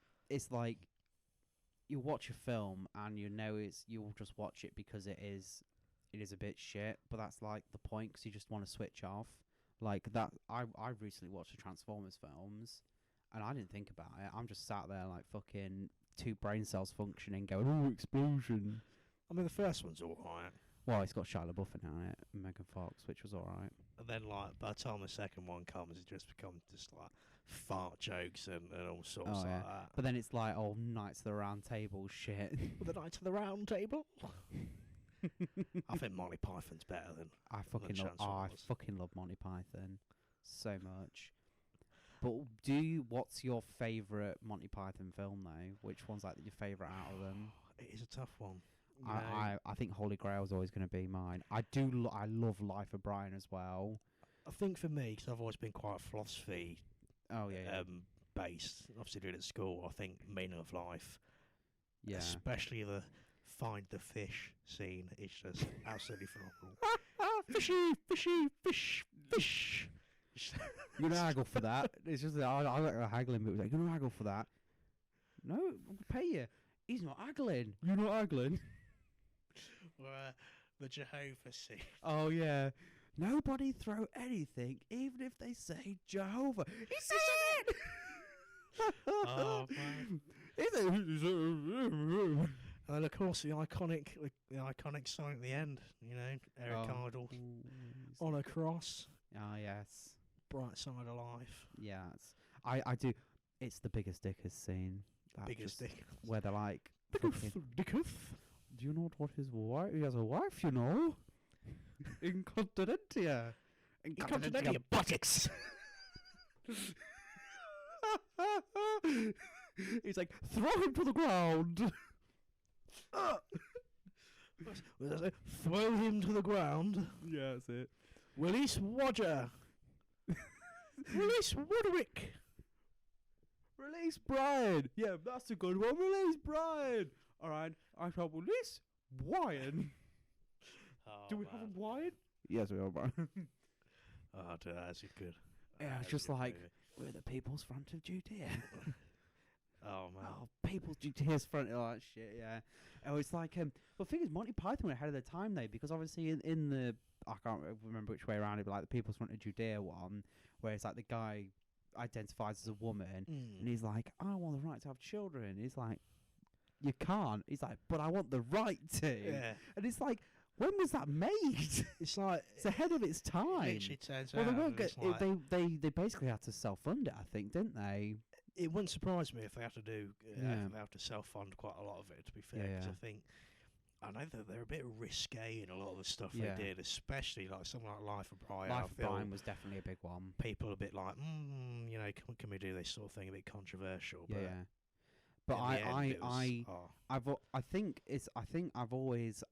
S1: you watch a film and you'll just watch it because it is a bit shit, but that's like the point, because you just want to switch off. Like that, I recently watched the Transformers films, and I didn't think about it. I'm just sat there like fucking 2 brain cells functioning, going, oh, explosion.
S2: I mean, the first one's alright.
S1: Well, it's got Shia LaBeouf in it, and Megan Fox, which was alright.
S2: And then, like, by the time the second one comes, it just becomes just like fart jokes and all sorts like that.
S1: But then it's like, oh, Knights of the Round Table shit.
S2: The Knights of the Round Table? I think Monty Python's better than
S1: I fucking love Monty Python so much. But what's your favourite Monty Python film though? Which one's like your favourite out of them?
S2: It is a tough one.
S1: I think Holy Grail is always going to be mine. I love Life of Brian as well.
S2: I think for me, because I've always been quite philosophy based, obviously doing it at school, I think Meaning of Life, especially the Find the Fish scene, is just absolutely phenomenal. Fishy, fishy, fish, fish.
S1: You're going to haggle for that. It's just I like the haggling, but like, you're going to haggle for that. No, I'll pay you. He's not haggling. You're not haggling.
S2: Or the Jehovah scene.
S1: Oh, yeah. Nobody throw anything, even if they say Jehovah. He said it!
S2: Oh, man. And of course, the iconic song at the end, you know, Eric Idle on a cross.
S1: Ah, yes.
S2: Bright Side of Life.
S1: Yeah, I do. It's the Biggest Dickers scene.
S2: Biggest Dickers.
S1: Where they're like,
S2: Dickers.
S1: Do you know what his wife? He has a wife, you know. Incontinentia.
S2: Incontinentia buttocks.
S1: He's like, throw him to the ground.
S2: Throw him to the ground.
S1: Yeah, that's it.
S2: Release Roger. Release Woodwick.
S1: Release Brian. Yeah, that's a good one. Release Brian. All right, I shall release Brian. Do we have a Brian? Yes, we have Brian.
S2: Oh, that's good.
S1: Yeah, it's just like, we're the People's Front of Judea.
S2: Oh, man.
S1: Oh, People's Judea's front of all that shit, yeah. Oh, it's like, well, the thing is, Monty Python were ahead of their time, though, because obviously in the, I can't remember which way around it, but like the People's Front of Judea one, where it's like the guy identifies as a woman, and he's like, I want the right to have children. He's like, you can't. He's like, but I want the right to.
S2: Yeah.
S1: And it's like, when was that made?
S2: It's like,
S1: it's ahead of its time.
S2: It literally turns
S1: well,
S2: out.
S1: they won't get. They basically had to self-fund it, I think, didn't they?
S2: It wouldn't surprise me if they have to do. If they have to self-fund quite a lot of it. To be fair, because I know that they're a bit risque in a lot of the stuff they did, especially like something like Life of Brian.
S1: Life of Brian was definitely a big one.
S2: People are a bit like, you know, can we do this sort of thing? A bit controversial.
S1: Yeah.
S2: But
S1: I think I've always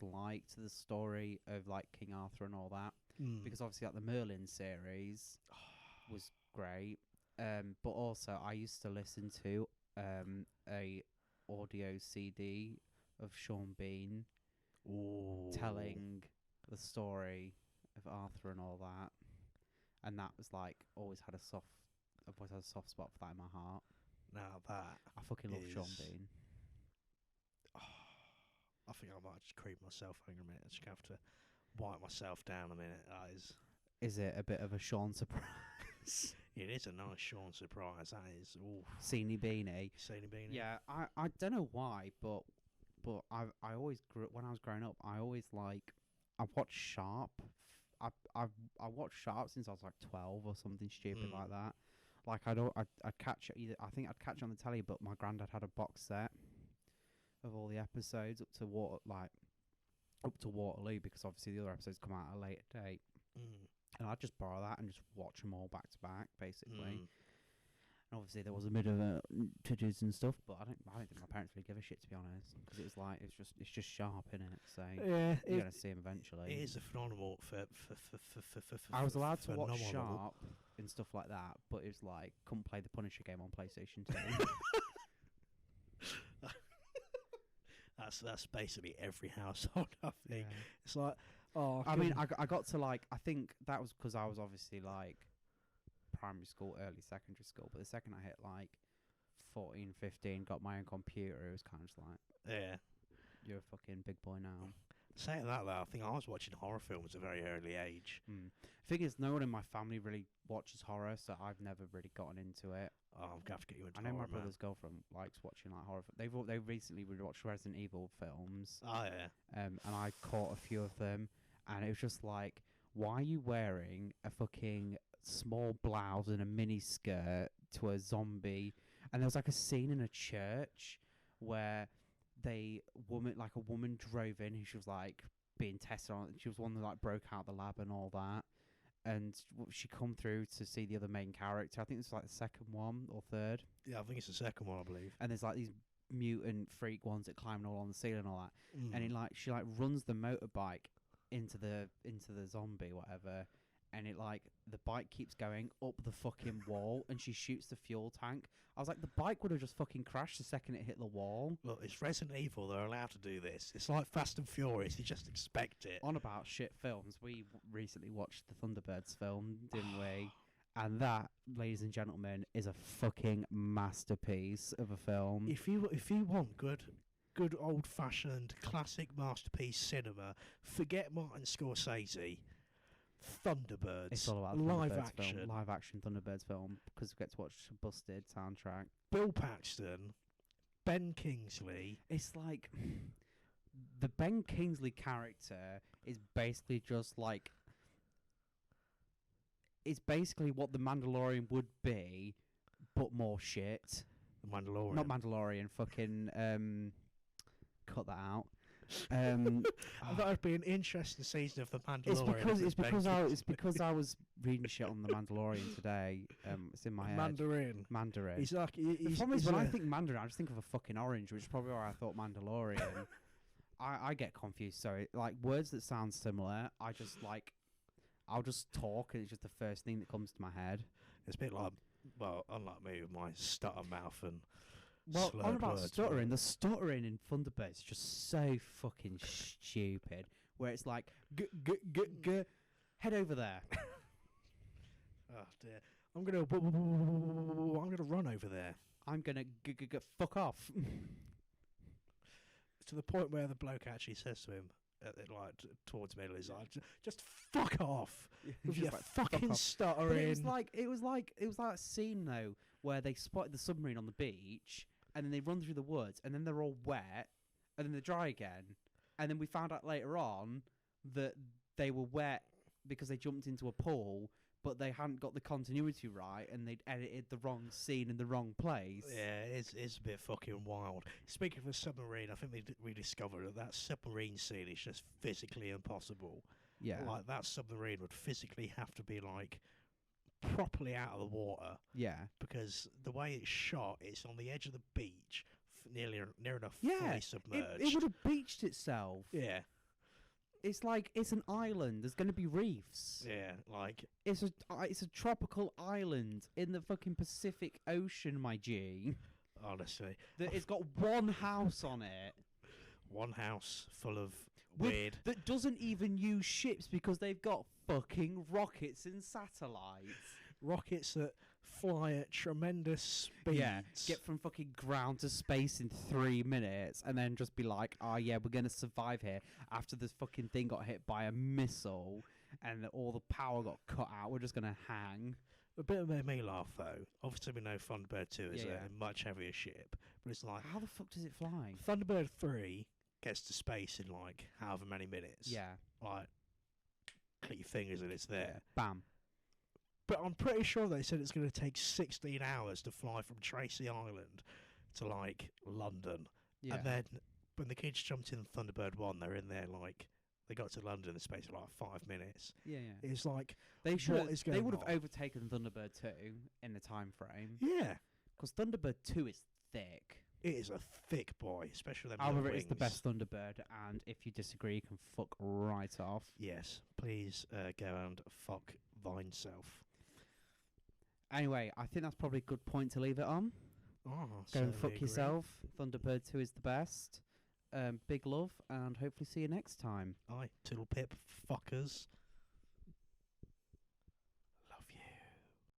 S1: liked the story of like King Arthur and all that because obviously like the Merlin series was great. But also I used to listen to a audio CD of Sean Bean telling the story of Arthur and all that, and that was like I've always had a soft spot for that in my heart.
S2: Now that
S1: I fucking love Sean Bean.
S2: I think I might just creep myself. Hang on a minute, I just have to wipe myself down a minute. That
S1: is it a bit of a Sean surprise?
S2: It is a nice Sean surprise. That is.
S1: Seanie Beanie.
S2: Seanie Beanie.
S1: Yeah, I don't know why, but I always when I was growing up, I always I've watched Sharp. I've watched Sharp since I was like 12 or something stupid like that. Like I'd catch it I think I'd catch it on the telly, but my granddad had a box set of all the episodes up to Waterloo, because obviously the other episodes come out at a later date. And I'd just borrow that and just watch them all back to back, basically. And obviously there was a bit of to-dos and stuff, but I don't think my parents really give a shit, to be honest, because it's like it's just Sharp, innit? So you're gonna see him eventually.
S2: It is a phenomenal.
S1: I was allowed to watch Sharp and stuff like that, but it was like couldn't play the Punisher game on PlayStation 2.
S2: That's basically every household. I think it's like. Oh,
S1: I mean, I got to like, I think that was because I was obviously like primary school, early secondary school, but the second I hit like 14, 15, got my own computer, it was kind of just like, you're a fucking big boy now.
S2: Saying that though, I think I was watching horror films at a very early age.
S1: The thing is, no one in my family really watches horror, so I've never really gotten into it.
S2: Oh, I'm gonna have to get you into.
S1: I know
S2: horror,
S1: my brother's girlfriend likes watching like horror. They recently watched Resident Evil films.
S2: Oh yeah.
S1: And I caught a few of them, and it was just like, why are you wearing a fucking small blouse and a mini skirt to a zombie? And there was like a scene in a church where a woman drove in, who she was like being tested on. She was one that like broke out the lab and all that. And she come through to see the other main character. I think it's like the second one or third.
S2: Yeah, I think it's the second one, I believe.
S1: And there's like these mutant freak ones that climb all on the ceiling and all that. And she runs the motorbike into the zombie, whatever. And it like the bike keeps going up the fucking wall, and she shoots the fuel tank. I was like, the bike would have just fucking crashed the second it hit the wall.
S2: Look, it's Resident Evil. They're allowed to do this. It's like Fast and Furious. You just expect it.
S1: On about shit films, we recently watched the Thunderbirds film, didn't we? And that, ladies and gentlemen, is a fucking masterpiece of a film.
S2: If you want good old-fashioned classic masterpiece cinema, forget Martin Scorsese. Thunderbirds.
S1: It's all about
S2: live
S1: action Thunderbirds film, because we get to watch a Busted soundtrack.
S2: Bill Paxton, Ben Kingsley.
S1: It's like the Ben Kingsley character is basically just like, it's basically what the Mandalorian would be, but more shit.
S2: The Mandalorian.
S1: Not Mandalorian. Fucking cut that out.
S2: I thought it'd be an interesting season of The Mandalorian.
S1: It's because I was reading shit on The Mandalorian today. It's in my head. Mandarin.
S2: He's like.
S1: The problem is when I think Mandarin, I just think of a fucking orange, which is probably why I thought Mandalorian. I get confused. Sorry, like words that sound similar. I'll just talk, and it's just the first thing that comes to my head.
S2: It's a bit like, well, unlike me with my stutter mouth and.
S1: Well, on about stuttering, the stuttering in Thunderbird is just so fucking stupid. Where it's like, head over there.
S2: Oh dear! I'm gonna run over there.
S1: I'm gonna fuck off.
S2: To the point where the bloke actually says to him, towards middle, he's like, just fuck off. With your
S1: like,
S2: fucking stuttering.
S1: But it was like that scene though where they spotted the submarine on the beach. And then they run through the woods, and then they're all wet, and then they dry again. And then we found out later on that they were wet because they jumped into a pool, but they hadn't got the continuity right, and they'd edited the wrong scene in the wrong place.
S2: Yeah, it's a bit fucking wild. Speaking of a submarine, I think we discovered that submarine scene is just physically impossible.
S1: Yeah.
S2: Like, that submarine would physically have to be, like, properly out of the water.
S1: Yeah.
S2: Because the way it's shot, it's on the edge of the beach, near enough fully submerged.
S1: It would have beached itself.
S2: Yeah.
S1: It's like, it's an island. There's going to be reefs.
S2: Yeah, like...
S1: It's a tropical island in the fucking Pacific Ocean, my G.
S2: Honestly.
S1: It's got one house on it.
S2: One house full of weird...
S1: That doesn't even use ships because they've got fucking rockets and satellites.
S2: Rockets that fly at tremendous speeds.
S1: Yeah, get from fucking ground to space in 3 minutes and then just be like, oh yeah, we're going to survive here after this fucking thing got hit by a missile and all the power got cut out. We're just going to hang.
S2: A bit that made me laugh, though. Obviously, we know Thunderbird 2 is a much heavier ship, but it's like...
S1: How the fuck does it fly?
S2: Thunderbird 3 gets to space in, like, however many minutes.
S1: Yeah.
S2: Like, click your fingers and it's there.
S1: Bam.
S2: But I'm pretty sure they said it's going to take 16 hours to fly from Tracy Island to, like, London.
S1: Yeah.
S2: And then when the kids jumped in Thunderbird 1, they're in there, like... They got to London in the space of like 5 minutes.
S1: Yeah.
S2: It's like,
S1: they would have
S2: on?
S1: overtaken Thunderbird 2 in the time frame.
S2: Yeah.
S1: Because Thunderbird 2 is thick.
S2: It is a thick boy, especially them
S1: However,
S2: wings.
S1: it's the best Thunderbird, and if you disagree, you can fuck right off.
S2: Yes. Please go and fuck thine self.
S1: Anyway, I think that's probably a good point to leave it on.
S2: Oh,
S1: Go and fuck yourself. Thunderbird 2 is the best. Big love, and hopefully see you next time.
S2: Aye, toodle pip, fuckers.